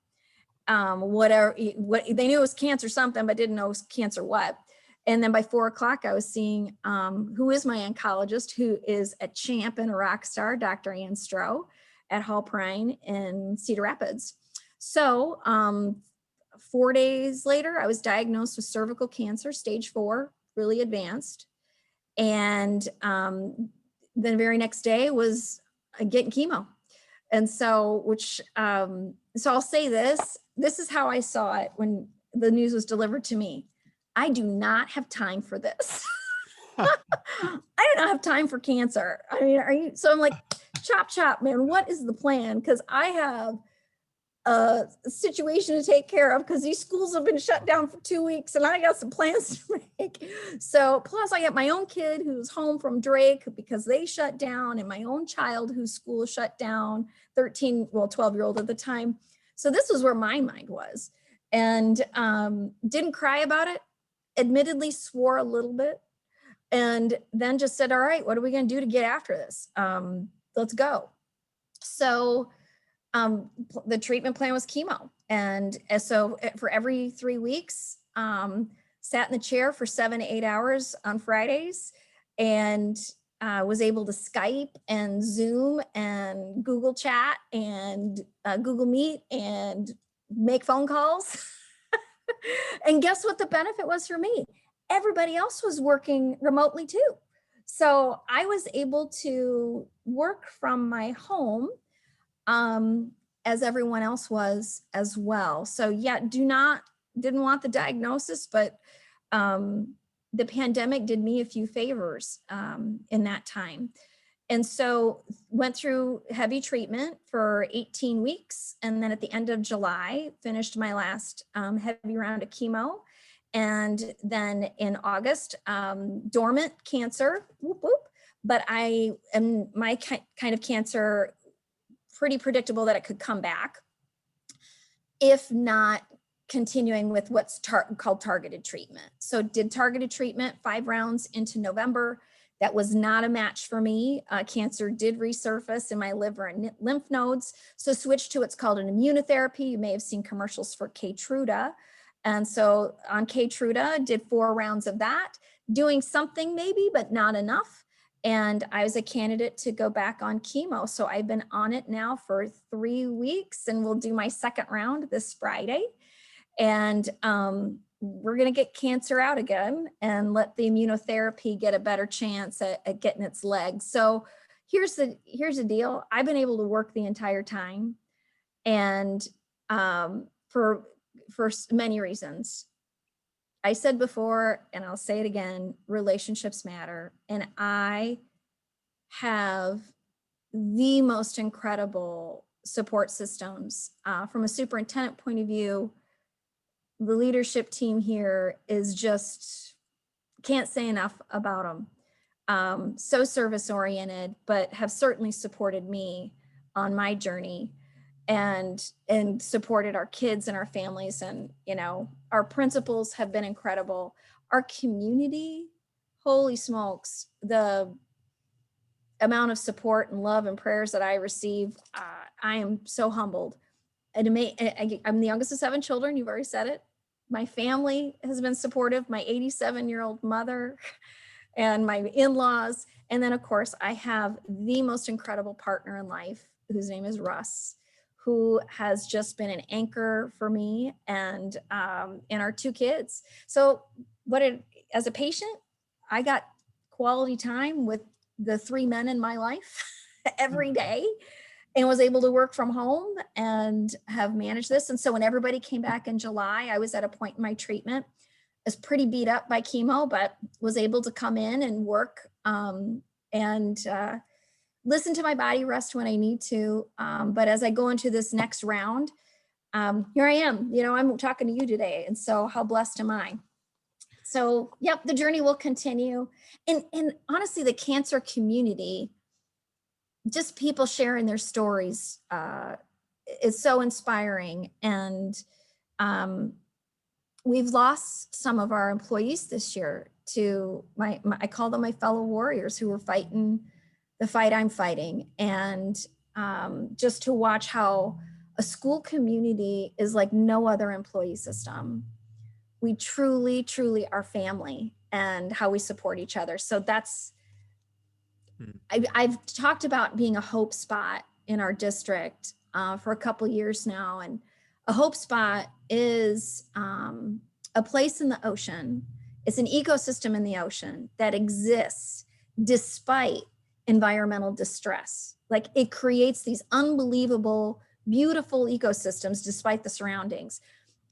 What they knew it was cancer something, but didn't know it was cancer what. And then by 4 o'clock, I was seeing who is my oncologist, who is a champ and a rock star, Dr. Ann Stroh at Hall Prine in Cedar Rapids. So 4 days later, I was diagnosed with cervical cancer, stage 4, really advanced. And the very next day was getting chemo. And so, so I'll say this is how I saw it when the news was delivered to me. I do not have time for this. I do not have time for cancer. I mean, so I'm like, chop, man, what is the plan? Because I have a situation to take care of because these schools have been shut down for 2 weeks and I got some plans to make. So plus I got my own kid who's home from Drake because they shut down, and my own child whose school is shut down, 12-year-old at the time. So this was where my mind was, and didn't cry about it, admittedly swore a little bit, and then just said, all right, what are we going to do to get after this? Let's go. So the treatment plan was chemo. And so for every 3 weeks, sat in the chair for 7 to 8 hours on Fridays, and was able to Skype and Zoom and Google Chat and Google Meet and make phone calls. And guess what the benefit was for me? Everybody else was working remotely too. So I was able to work from my home as everyone else was as well. So yeah, didn't want the diagnosis, but the pandemic did me a few favors in that time. And so went through heavy treatment for 18 weeks. And then at the end of July, finished my last heavy round of chemo. And then in August, dormant cancer, whoop, whoop. But my kind of cancer, pretty predictable that it could come back if not continuing with what's called targeted treatment. So did targeted treatment 5 rounds into November. That was not a match for me. Cancer did resurface in my liver and lymph nodes. So switched to what's called an immunotherapy. You may have seen commercials for Keytruda. And so on Keytruda, did 4 rounds of that, doing something maybe, but not enough. And I was a candidate to go back on chemo. So I've been on it now for 3 weeks, and we'll do my 2nd round this Friday. And we're going to get cancer out again and let the immunotherapy get a better chance at getting its legs. So here's the deal. I've been able to work the entire time, and for many reasons. I said before, and I'll say it again, relationships matter. And I have the most incredible support systems. From a superintendent point of view, the leadership team here is just, can't say enough about them. So service oriented, but have certainly supported me on my journey, and supported our kids and our families. And, our principals have been incredible. Our community, holy smokes, the amount of support and love and prayers that I receive, I am so humbled. And I'm the youngest of 7 children. You've already said it. My family has been supportive, my 87-year-old mother and my in-laws. And then of course I have the most incredible partner in life, whose name is Russ, who has just been an anchor for me and our 2 kids. So as a patient, I got quality time with the 3 men in my life every day, and was able to work from home and have managed this. And so when everybody came back in July, I was at a point in my treatment, I was pretty beat up by chemo, but was able to come in and work and listen to my body, rest when I need to. But as I go into this next round, here I am, I'm talking to you today. And so how blessed am I? So, yep, the journey will continue. And honestly, the cancer community, just people sharing their stories, is so inspiring. And we've lost some of our employees this year to I call them my fellow warriors who were fighting the fight I'm fighting. And just to watch how a school community is like no other employee system. We truly, truly are family, and how we support each other. So that's, I've talked about being a hope spot in our district for a couple years now. And a hope spot is a place in the ocean. It's an ecosystem in the ocean that exists despite environmental distress. Like, it creates these unbelievable, beautiful ecosystems despite the surroundings.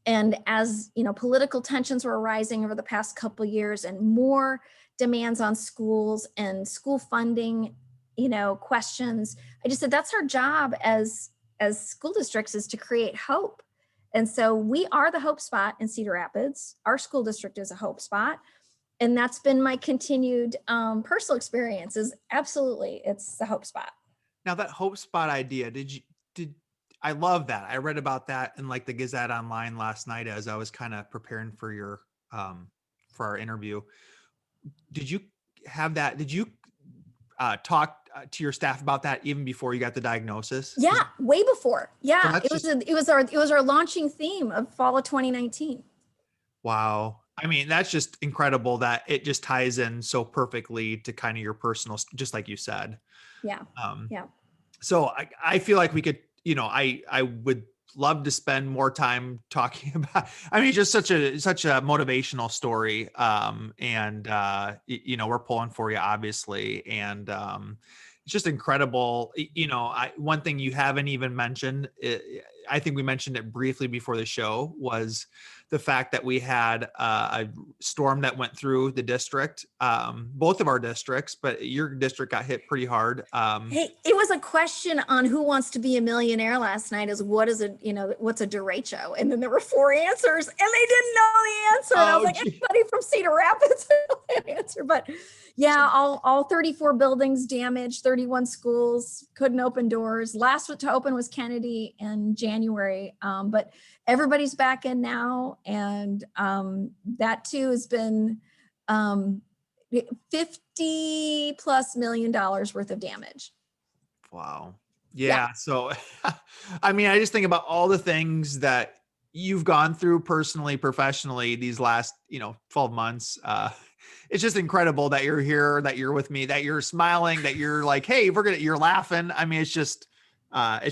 And as you know, political tensions were arising over the past couple of years, and more demands on schools and school funding, you know, questions, I just said that's our job as school districts, is to create hope. And so we are the hope spot in Cedar Rapids. Our school district is a hope spot. And that's been my continued personal experience, is absolutely, it's the hope spot. Now, that hope spot idea, I love that. I read about that in like the Gazette Online last night as I was kind of preparing for your for our interview. Did you have that? Did you talk to your staff about that even before you got the diagnosis? Yeah, way before. Yeah, Well, it was our launching theme of fall of 2019. Wow. I mean, that's just incredible that it just ties in so perfectly to kind of your personal, just like you said. Yeah. Yeah. So I feel like we could, you know, I would love to spend more time talking about, I mean, just such a motivational story. And you know, we're pulling for you, obviously. And it's just incredible. You know, one thing you haven't even mentioned, I think we mentioned it briefly before the show, was the fact that we had a storm that went through the district, both of our districts, but your district got hit pretty hard. Hey, it was a question on Who Wants to Be a Millionaire last night, is what's a derecho? And then there were 4 answers, and they didn't know the answer. And I was like, anybody from Cedar Rapids know that answer? But yeah, all 34 buildings damaged, 31 schools couldn't open doors. Last to open was Kennedy in January, but everybody's back in now. And that too has been $50+ million worth of damage. Wow. Yeah. So, I mean, I just think about all the things that you've gone through personally, professionally, these last, 12 months. It's just incredible that you're here, that you're with me, that you're smiling, that you're like, hey, you're laughing. I mean, it's just an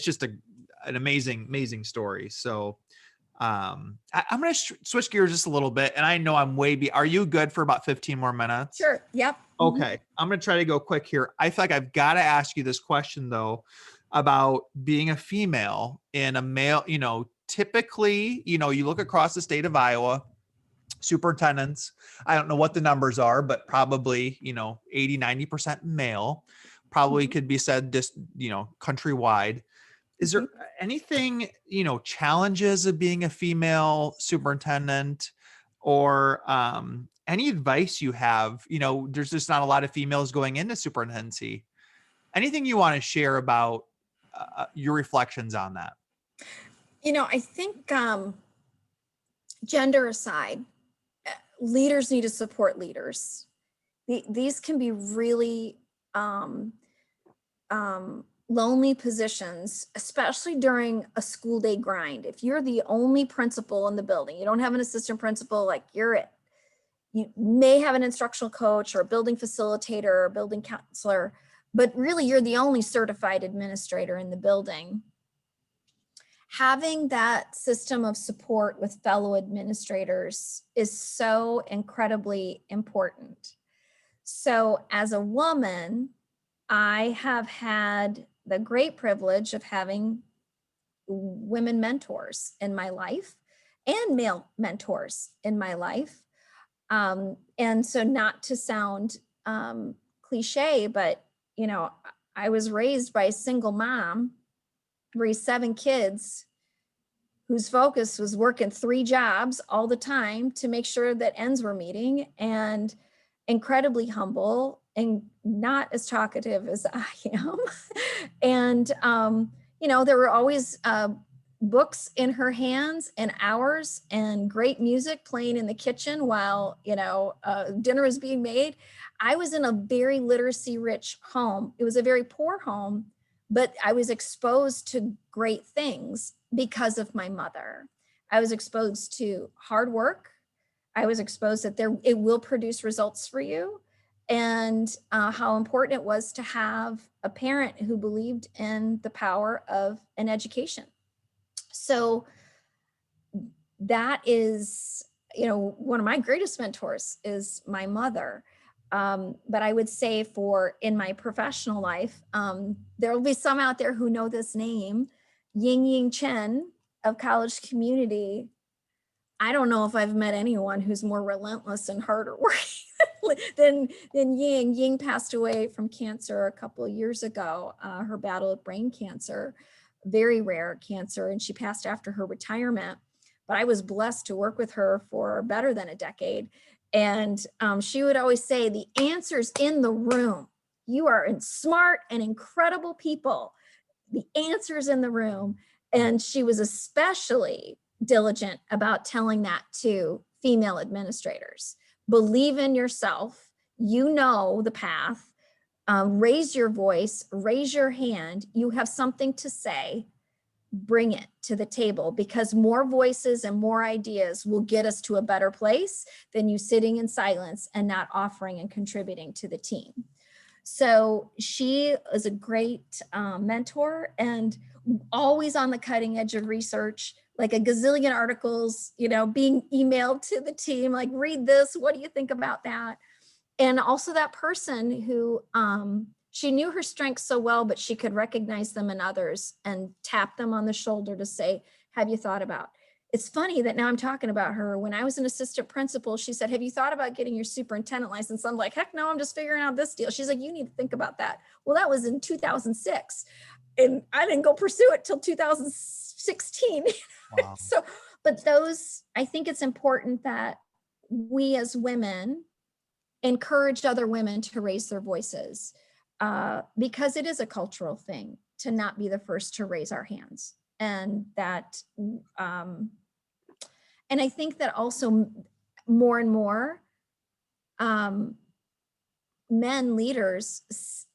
amazing story. So, I'm going to switch gears just a little bit, and I know I'm are you good for about 15 more minutes? Sure. Yep. Okay. I'm going to try to go quick here. I feel like I've got to ask you this question though, about being a female in a male, typically, you look across the state of Iowa, superintendents, I don't know what the numbers are, but probably, 80, 90% male, probably could be said just, countrywide. Is there anything, challenges of being a female superintendent, or any advice you have? There's just not a lot of females going into superintendency. Anything you want to share about your reflections on that? I think gender aside, leaders need to support leaders. These can be really lonely positions, especially during a school day grind. If you're the only principal in the building, you don't have an assistant principal, like you're it. You may have an instructional coach or a building facilitator or a building counselor, but really you're the only certified administrator in the building. Having that system of support with fellow administrators is so incredibly important. So as a woman, I have had the great privilege of having women mentors in my life and male mentors in my life. And so, not to sound cliche, but, I was raised by a single mom, raised 7 kids, whose focus was working 3 jobs all the time to make sure that ends were meeting, and incredibly humble and not as talkative as I am. And, there were always books in her hands and hours and great music playing in the kitchen while, dinner was being made. I was in a very literacy rich home. It was a very poor home, but I was exposed to great things because of my mother. I was exposed to hard work. I was exposed that it will produce results for you, and how important it was to have a parent who believed in the power of an education. So that is, one of my greatest mentors is my mother. But I would say in my professional life, there will be some out there who know this name, Ying Ying Chen of College Community. I don't know if I've met anyone who's more relentless and harder working than Ying. Ying passed away from cancer a couple of years ago, her battle with brain cancer, very rare cancer, and she passed after her retirement. But I was blessed to work with her for better than a decade. And she would always say, the answer's in the room. You are smart and incredible people. The answer's in the room. And she was especially diligent about telling that to female administrators. Believe in yourself. You know the path. Raise your voice, raise your hand. You have something to say. Bring it to the table, because more voices and more ideas will get us to a better place than you sitting in silence and not offering and contributing to the team. So she is a great mentor, and always on the cutting edge of research, like a gazillion articles, being emailed to the team, like, read this, what do you think about that? And also that person who, she knew her strengths so well, but she could recognize them in others and tap them on the shoulder to say, have you thought about? It's funny that now I'm talking about her. When I was an assistant principal, she said, have you thought about getting your superintendent license? I'm like, heck no, I'm just figuring out this deal. She's like, you need to think about that. Well, that was in 2006. And I didn't go pursue it till 2016. Wow. So, but I think it's important that we as women encourage other women to raise their voices, because it is a cultural thing to not be the first to raise our hands. And that, and I think that also more and more men leaders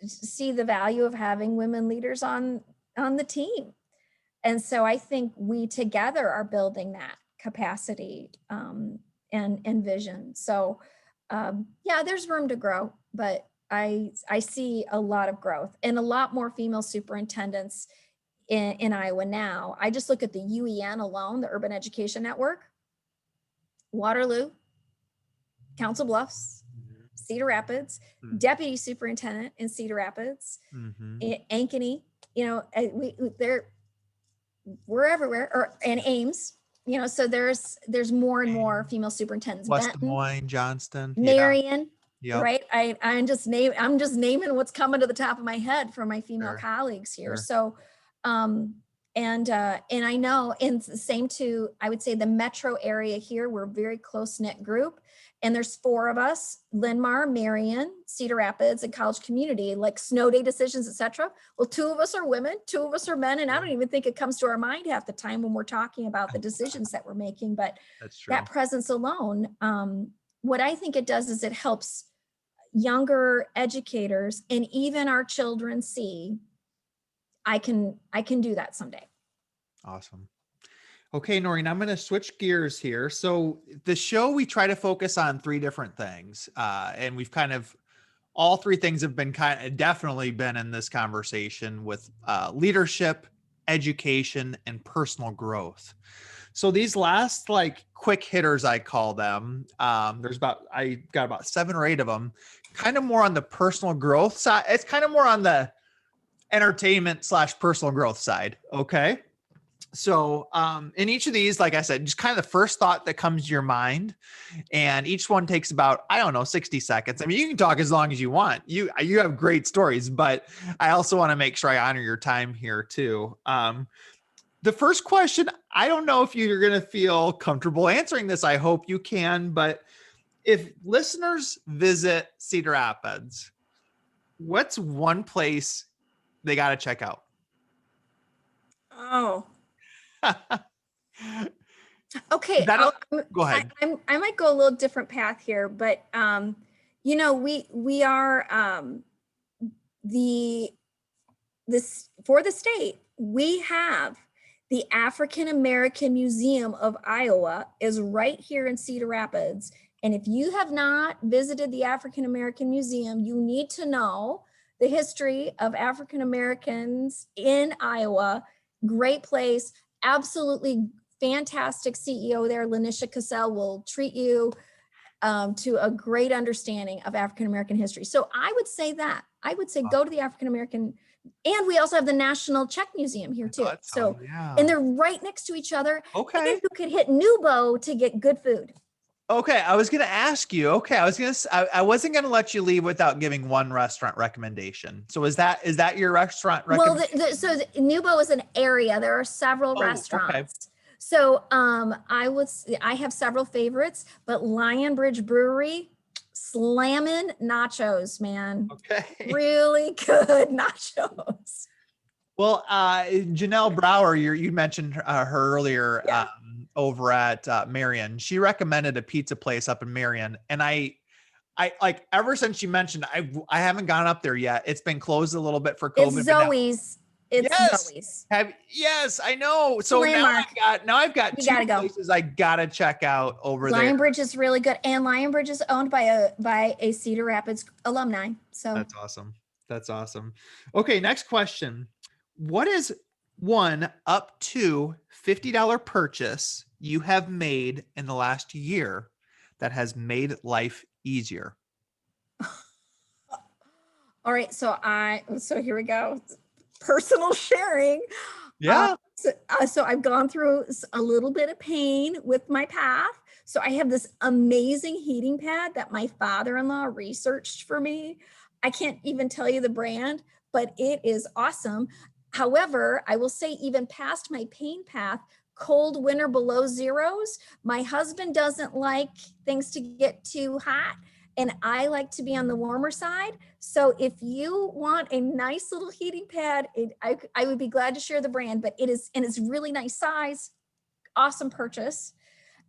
see the value of having women leaders on the team. And so I think we together are building that capacity and vision. So yeah, there's room to grow, but I see a lot of growth and a lot more female superintendents in Iowa now. I just look at the UEN alone, the Urban Education Network, Waterloo, Council Bluffs, Cedar Rapids, deputy superintendent in Cedar Rapids, Ankeny, we're everywhere, and Ames, so there's more and more female superintendents. West Des Moines, Johnston, Marion, yep. Right? I'm just naming what's coming to the top of my head from my female colleagues here. Sure. So, and I know, and the same too, I would say the metro area here, we're a very close knit group. And there's 4 of us, Linmar, Marion, Cedar Rapids, and College Community, like snow day decisions, etc. Well, 2 of us are women, 2 of us are men. And I don't even think it comes to our mind half the time when we're talking about the decisions that we're making, but that's true. That presence alone, what I think it does is it helps younger educators and even our children see, I can do that someday. Awesome. Okay, Noreen, I'm going to switch gears here. So the show, we try to focus on 3 different things. And we've all 3 things have been definitely been in this conversation with leadership, education, and personal growth. So these last quick hitters, I call them, I got about 7 or 8 of them, kind of more on the personal growth side. It's kind of more on the entertainment / personal growth side. Okay. So in each of these, like I said, just kind of the first thought that comes to your mind, and each one takes about, 60 seconds. I mean, you can talk as long as you want. You have great stories, but I also want to make sure I honor your time here too. The first question, I don't know if you're going to feel comfortable answering this. I hope you can, but if listeners visit Cedar Rapids, what's one place they got to check out? Oh, okay. Go ahead. I might go a little different path here, but we are the this for the state, we have the African American Museum of Iowa is right here in Cedar Rapids. And if you have not visited the African American Museum, you need to know the history of African Americans in Iowa. Great place, absolutely fantastic CEO there. Lanisha Cassell will treat you to a great understanding of African American history. So I would say go to the African American, and we also have the National Czech Museum here too. So, yeah. and they're right next to each other. Okay. And you could hit Nubo to get good food. Okay, I was going to ask you. Okay, I wasn't going to let you leave without giving one restaurant recommendation. So is that your restaurant recommendation? Well, so Nubo is an area. There are several restaurants. Okay. So I have several favorites, but Lionbridge Brewery, slammin' nachos, man. Okay. Really good nachos. Well, Janelle Brower, you mentioned her earlier. Yeah. Over at Marion. She recommended a pizza place up in Marion. And I like, ever since you mentioned, I haven't gone up there yet. It's been closed a little bit for COVID. It's Zoe's. Zoe's. Yes, I know. So now I've got two places I gotta check out over there. Lionbridge is really good. And Lionbridge is owned by a Cedar Rapids alumni. So That's awesome. Okay, next question. What is one up to $50 purchase you have made in the last year that has made life easier? All right. So here we go. Personal sharing. Yeah. So I've gone through a little bit of pain with my path. So I have this amazing heating pad that my father-in-law researched for me. I can't even tell you the brand, but it is awesome. However, I will say even past my pain path, cold winter below zeros, my husband doesn't like things to get too hot, and I like to be on the warmer side. So if you want a nice little heating pad, I would be glad to share the brand, but it's really nice size, awesome purchase.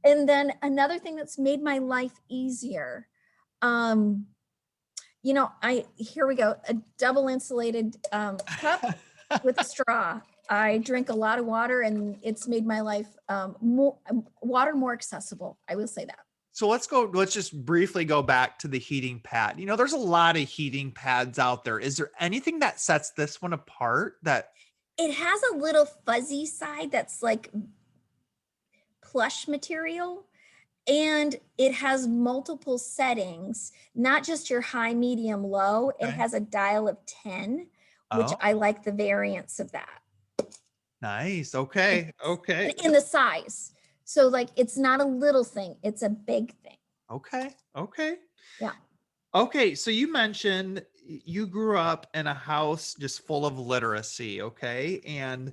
And then another thing that's made my life easier, here we go, a double insulated cup with a straw. I drink a lot of water, and it's made my life more accessible. I will say that. So let's just briefly go back to the heating pad. There's a lot of heating pads out there. Is there anything that sets this one apart? That it has a little fuzzy side that's like plush material, and it has multiple settings, not just your high, medium, low. Okay. It has a dial of 10, which I like the variance of that. Nice. Okay. In the size. So like, it's not a little thing, it's a big thing. Okay. Yeah. Okay. So you mentioned you grew up in a house just full of literacy. Okay. And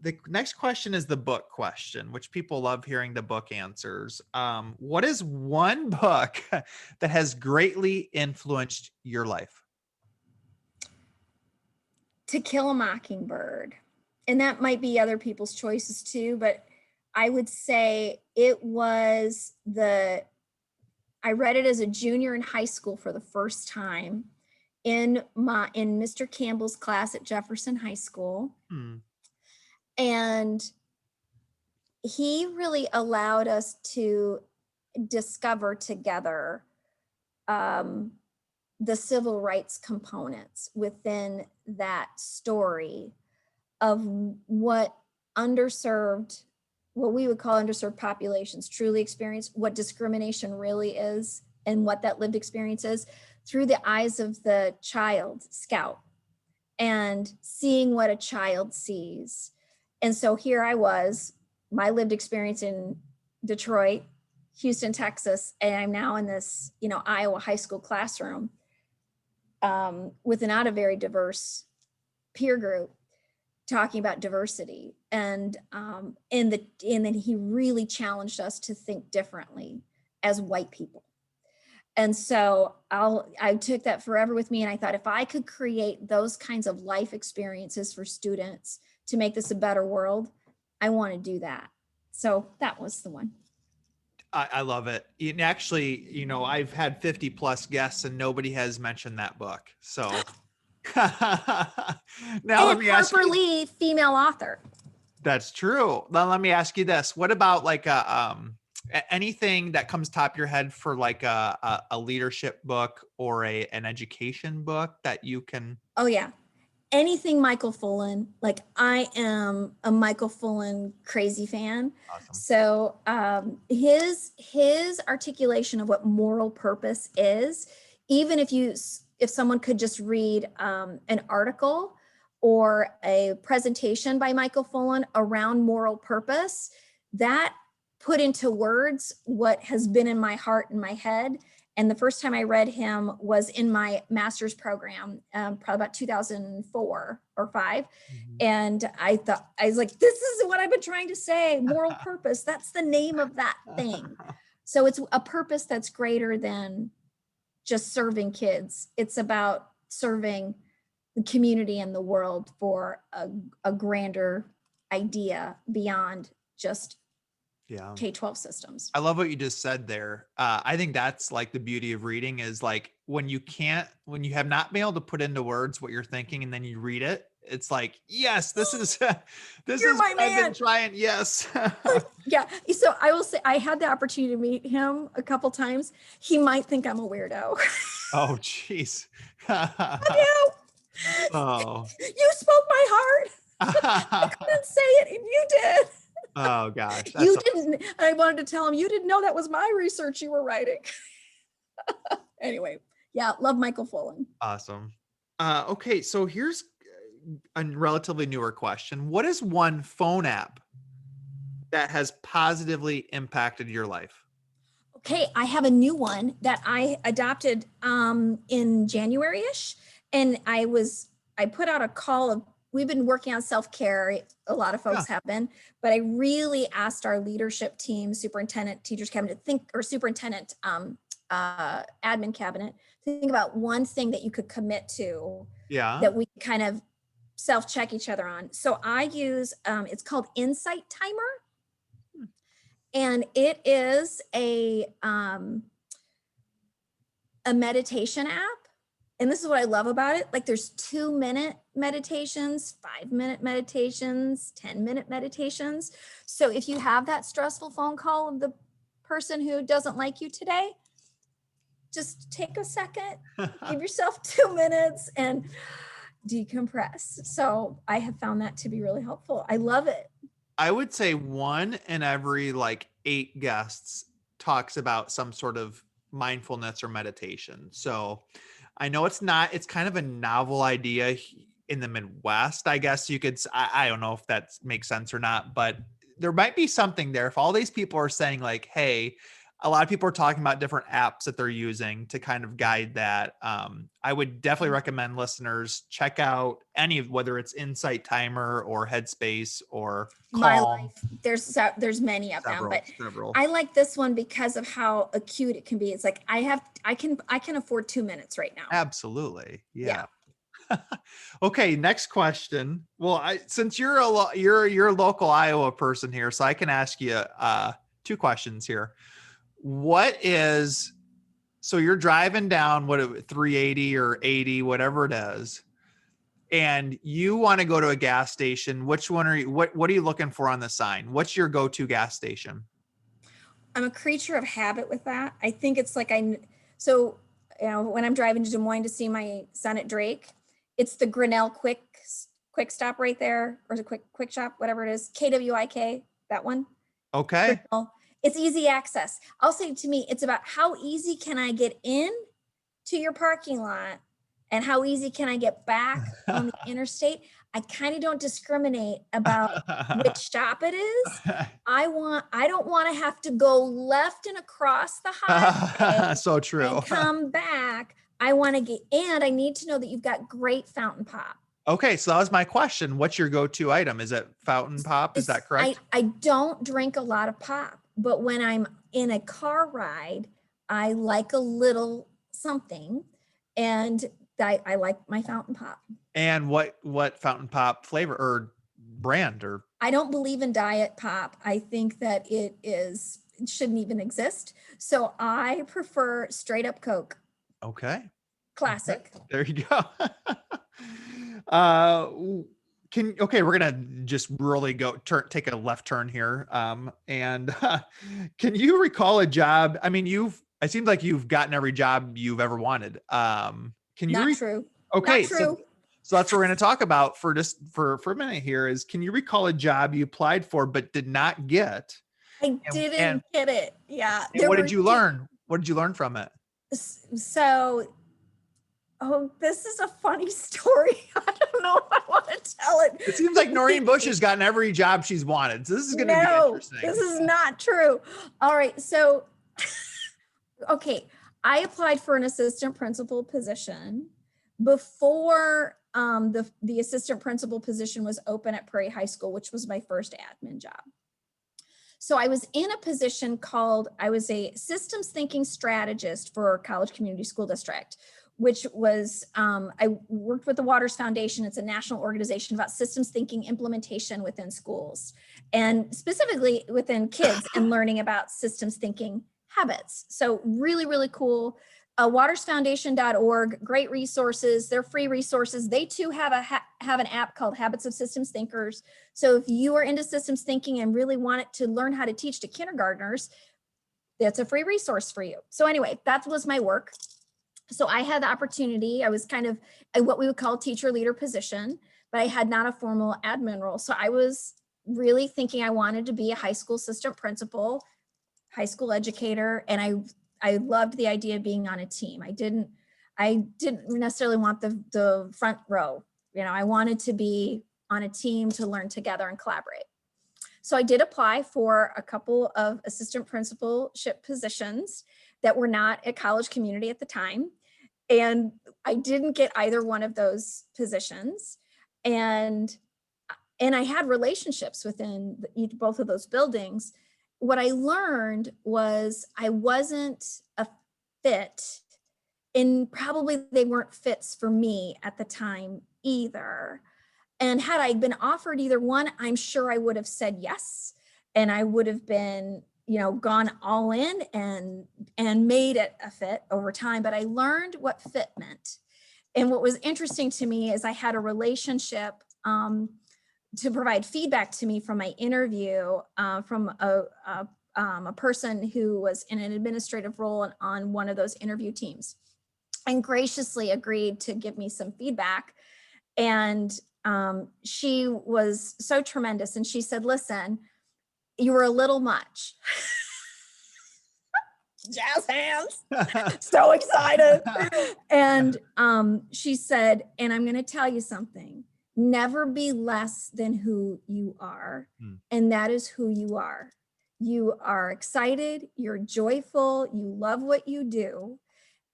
the next question is the book question, which people love hearing the book answers. What is one book that has greatly influenced your life? To Kill a Mockingbird. And that might be other people's choices too, but I would say I read it as a junior in high school for the first time in Mr. Campbell's class at Jefferson High School. And he really allowed us to discover together the civil rights components within that story of what we would call underserved populations truly experience, what discrimination really is, and what that lived experience is through the eyes of the child scout and seeing what a child sees. And so here I was, my lived experience in Detroit, Houston, Texas, and I'm now in this, Iowa high school classroom with not a very diverse peer group, talking about diversity. And then he really challenged us to think differently as white people. And so I took that forever with me. And I thought, if I could create those kinds of life experiences for students to make this a better world, I want to do that. So that was the one. I love it. And actually, I've had 50 plus guests and nobody has mentioned that book. So Now let And me ask Harper you. Lee, female author. That's true. Now let me ask you this. What about like anything that comes top of your head for like a leadership book or an education book that you can? Oh yeah. Anything Michael Fullen. Like I am a Michael Fullen crazy fan. Awesome. So his articulation of what moral purpose is, even if someone could just read an article or a presentation by Michael Fullen around moral purpose, that put into words what has been in my heart and my head. And the first time I read him was in my master's program, probably about 2004 or 5. Mhm. And I was like, this is what I've been trying to say, moral purpose. That's the name of that thing. So it's a purpose that's greater than just serving kids. It's about serving the community and the world for a grander idea beyond just Yeah. K-12 systems. I love what you just said there. I think that's like the beauty of reading is like when you have not been able to put into words what you're thinking and then you read it, it's like, yes, this is You're my what I've been man. trying. Yes. Yeah. So I will say I had the opportunity to meet him a couple times. He might think I'm a weirdo. Oh, jeez. I Oh. do. You spoke my heart. I couldn't say it, and you did. Oh gosh. You That's didn't. I wanted to tell him you didn't know that was my research you were writing. Anyway, yeah, love Michael Fullen. awesome. Okay, so here's a relatively newer question. What is one phone app that has positively impacted your life? Okay, I have a new one that I adopted in January-ish, and I put out a call of we've been working on self-care. A lot of folks have been, but I really asked our leadership team, superintendent, teachers cabinet, superintendent, admin cabinet, to think about one thing that you could commit to Yeah. that we kind of self-check each other on. So I use it's called Insight Timer, and it is a meditation app. And this is what I love about it. Like there's 2-minute meditations, 5-minute meditations, 10-minute meditations. So if you have that stressful phone call of the person who doesn't like you today, just take a second, give yourself 2 minutes and decompress. So I have found that to be really helpful. I love it. I would say 1 in every like 8 guests talks about some sort of mindfulness or meditation. So I know it's kind of a novel idea in the Midwest. I guess you could, I don't know if that makes sense or not, but there might be something there. If all these people are saying like, hey, a lot of people are talking about different apps that they're using to kind of guide that. I would definitely recommend listeners check out whether it's Insight Timer or Headspace or My Calm. life, there's many of them, but I like this one because of how acute it can be. It's like I can afford 2 minutes right now. Absolutely. Yeah. Okay, next question. Well, since you're you're a local Iowa person here, so I can ask you 2 questions here. So you're driving down 380 or 80, whatever it is, and you want to go to a gas station. Which one what are you looking for on the sign? What's your go-to gas station? I'm a creature of habit with that. I think it's like so when I'm driving to Des Moines to see my son at Drake, it's the Grinnell quick stop right there, or the quick shop, whatever it is, KWIK, that one. Okay. Grinnell. It's easy access. I'll say, to me, it's about how easy can I get in to your parking lot and how easy can I get back on the interstate. I kind of don't discriminate about which stop it is. I don't want to have to go left and across the highway So true. and come back. I want to get, and I need to know that you've got great fountain pop. Okay, so that was my question. What's your go-to item? Is it fountain pop? Is that correct? I don't drink a lot of pop, but when I'm in a car ride, I like a little something, and I like my fountain pop. And what fountain pop flavor or brand? Or I don't believe in diet pop. I think that it shouldn't even exist. So I prefer straight up Coke. okay. Classic. There you go. Okay, we're gonna just really take a left turn here. And can you recall a job? I mean, it seems like you've gotten every job you've ever wanted. Can you Not true. Not okay, true. so that's what we're gonna talk about for a minute here is, can you recall a job you applied for but did not get? I And and, didn't get it. Yeah. and There what were did you two. learn? What did you learn from it? So, oh, this is a funny story. I don't know if I want to tell it. It seems like Noreen Bush has gotten every job she's wanted. So this is gonna be No, interesting. this is not true. All right. So, okay. I applied for an assistant principal position before the assistant principal position was open at Prairie High School, which was my first admin job. So I was in a position I was a systems thinking strategist for College Community School District, which was, I worked with the Waters Foundation. It's a national organization about systems thinking implementation within schools, and specifically within kids and learning about systems thinking habits. So really, really cool. Watersfoundation.org, great resources. They're free resources. They too have an app called Habits of Systems Thinkers. So if you are into systems thinking and really want to learn how to teach to kindergartners, that's a free resource for you. So anyway, that was my work. So I had the opportunity. I was kind of what we would call teacher leader position, but I had not a formal admin role. So I was really thinking I wanted to be a high school assistant principal, high school educator, and I loved the idea of being on a team. I didn't necessarily want the front row. I wanted to be on a team to learn together and collaborate. So I did apply for a couple of assistant principalship positions that were not at College Community at the time. And I didn't get either one of those positions. And I had relationships within both of those buildings. What I learned was I wasn't a fit, and probably they weren't fits for me at the time either. And had I been offered either one, I'm sure I would have said yes. And I would have been, gone all in and made it a fit over time. But I learned what fit meant. And what was interesting to me is I had a relationship to provide feedback to me from my interview from a person who was in an administrative role on one of those interview teams, and graciously agreed to give me some feedback. And she was so tremendous. And she said, listen, you were a little much. Jazz hands. So excited. And she said, and I'm going to tell you something. Never be less than who you are. And that is who you are. You are excited, you're joyful, you love what you do.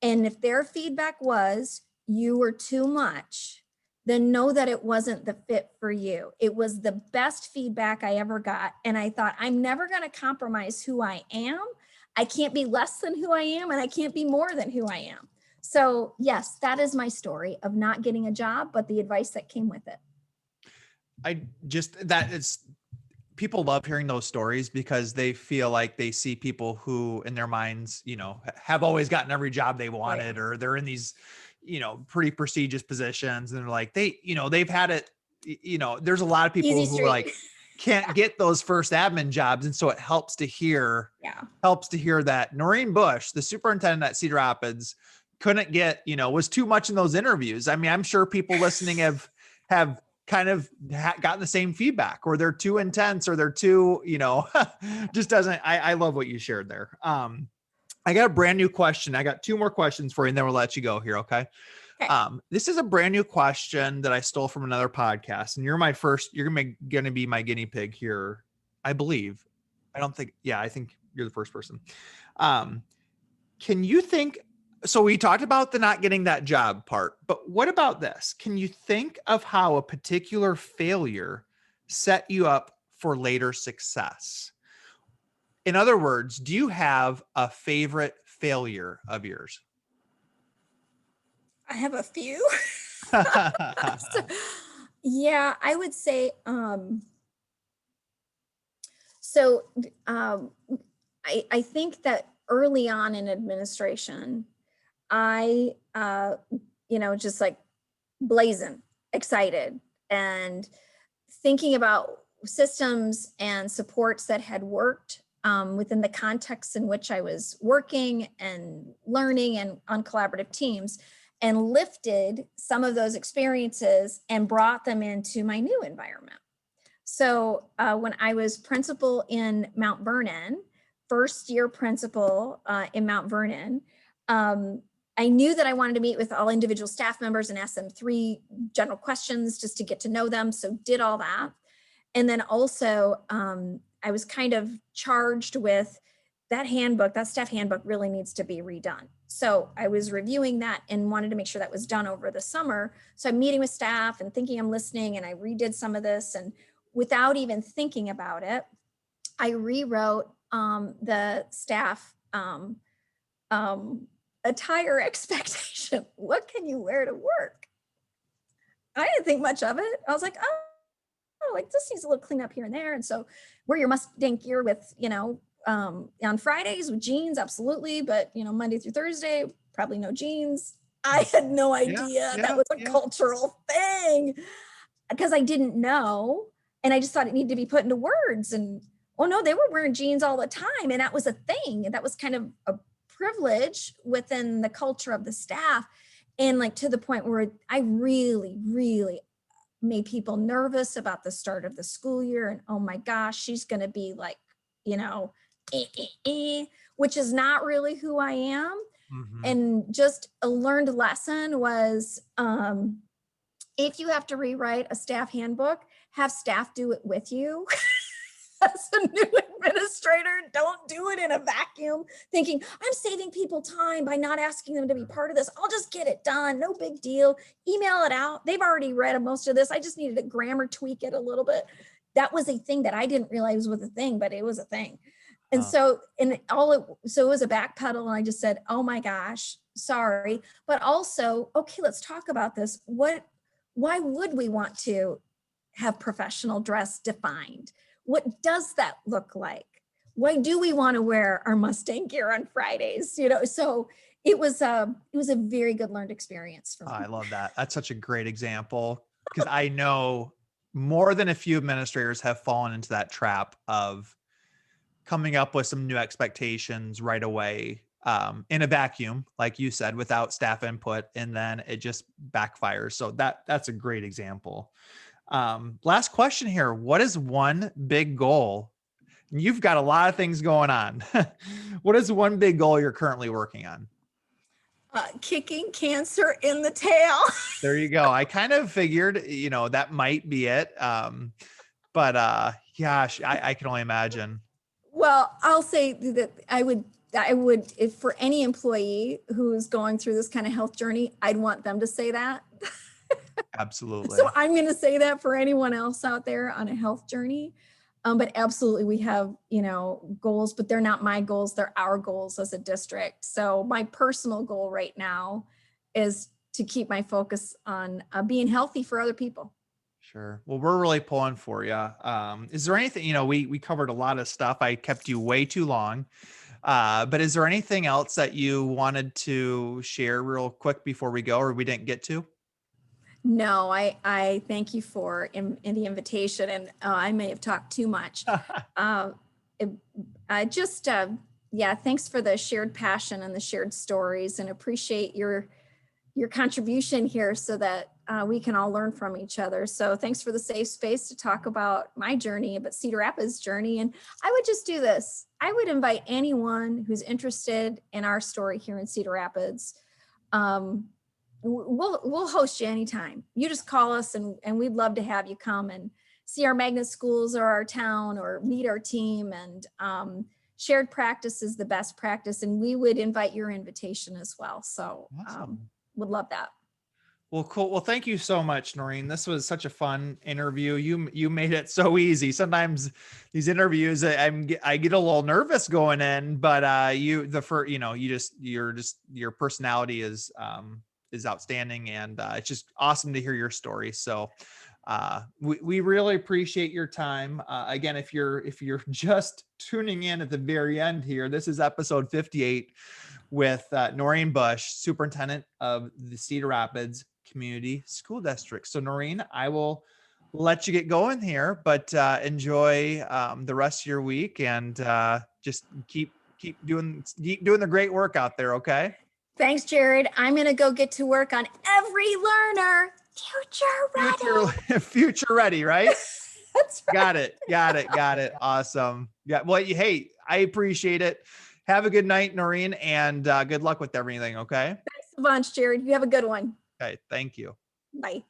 And if their feedback was you were too much, then know that it wasn't the fit for you. It was the best feedback I ever got. And I thought, I'm never going to compromise who I am. I can't be less than who I am, and I can't be more than who I am. So yes, that is my story of not getting a job, but the advice that came with it. People love hearing those stories because they feel like they see people who in their minds, have always gotten every job they wanted, or they're in these, pretty prestigious positions. And they're like, they've had it, there's a lot of people who like can't get those first admin jobs. And so it helps to hear that Noreen Bush, the superintendent at Cedar Rapids, couldn't get, was too much in those interviews. I mean, I'm sure people listening have kind of gotten the same feedback, or they're too intense, or they're too, just doesn't, I love what you shared there. I got a brand new question. I got two more questions for you, and then we'll let you go here. Okay. This is a brand new question that I stole from another podcast, and you're going to be my guinea pig here. I believe, I think you're the first person. Can you think, so we talked about the not getting that job part, but what about this? Can you think of how a particular failure set you up for later success? In other words, do you have a favorite failure of yours? I have a few. Yeah, I would say, I think that early on in administration, I, just like blazing, excited and thinking about systems and supports that had worked within the context in which I was working and learning and on collaborative teams, and lifted some of those experiences and brought them into my new environment. So when I was principal in Mount Vernon, first year principal in Mount Vernon, I knew that I wanted to meet with all individual staff members and ask them 3 general questions just to get to know them. So did all that. And then also I was kind of charged with that handbook, that staff handbook really needs to be redone. So I was reviewing that and wanted to make sure that was done over the summer. So I'm meeting with staff and thinking I'm listening, and I redid some of this, and without even thinking about it, I rewrote the staff attire expectation. What can you wear to work? I didn't think much of it. I was like, oh, like this needs a little cleanup here and there. And so wear your Mustang gear with, on Fridays with jeans, absolutely. But, Monday through Thursday, probably no jeans. I had no idea that was a cultural thing because I didn't know. And I just thought it needed to be put into words. And, oh no, they were wearing jeans all the time. And that was a thing. And that was kind of a privilege within the culture of the staff. And like to the point where I really, really made people nervous about the start of the school year. And oh my gosh, she's going to be like, which is not really who I am. Mm-hmm. And just a learned lesson was if you have to rewrite a staff handbook, have staff do it with you. As a new administrator, don't do it in a vacuum thinking I'm saving people time by not asking them to be part of this. I'll just get it done. No big deal. Email it out. They've already read most of this. I just needed to grammar tweak it a little bit. That was a thing that I didn't realize was a thing, but it was a thing. And so it was a backpedal. And I just said, oh my gosh, sorry. But also, okay, let's talk about this. Why would we want to have professional dress defined? What does that look like? Why do we want to wear our Mustang gear on Fridays? So it was a very good learned experience for me. I love that. That's such a great example because I know more than a few administrators have fallen into that trap of coming up with some new expectations right away in a vacuum, like you said, without staff input, and then it just backfires. So that's a great example. Last question here. What is one big goal? You've got a lot of things going on. What is one big goal you're currently working on? Kicking cancer in the tail. There you go. I kind of figured, that might be it. But gosh, I can only imagine. Well, I'll say that I would, if for any employee who's going through this kind of health journey, I'd want them to say that. Absolutely. So I'm going to say that for anyone else out there on a health journey. But absolutely, we have, goals, but they're not my goals. They're our goals as a district. So my personal goal right now is to keep my focus on being healthy for other people. Sure. Well, we're really pulling for you. Is there anything, we covered a lot of stuff. I kept you way too long. But is there anything else that you wanted to share real quick before we go, or we didn't get to? No, I thank you for in the invitation, and I may have talked too much. Thanks for the shared passion and the shared stories, and appreciate your contribution here so that we can all learn from each other. So thanks for the safe space to talk about my journey, but Cedar Rapids journey. And I would just do this. I would invite anyone who's interested in our story here in Cedar Rapids. We'll host you anytime. You just call us and we'd love to have you come and see our magnet schools or our town or meet our team. And shared practice is the best practice. And we would invite your invitation as well. So would love that. Well, cool. Well, thank you so much, Noreen. This was such a fun interview. You made it so easy. Sometimes these interviews, I get a little nervous going in, but your personality is outstanding, and it's just awesome to hear your story. So we really appreciate your time. Again, if you're just tuning in at the very end here, this is episode 58 with Noreen Bush, Superintendent of the Cedar Rapids community school district. So Noreen, I will let you get going here, but enjoy the rest of your week, and just keep doing the great work out there. Okay. Thanks, Jared. I'm going to go get to work on every learner. Future ready. Future ready, right? That's right. Got it. Awesome. Yeah. Well, hey, I appreciate it. Have a good night, Noreen, and good luck with everything. Okay. Thanks a bunch, Jared. You have a good one. Okay. Thank you. Bye.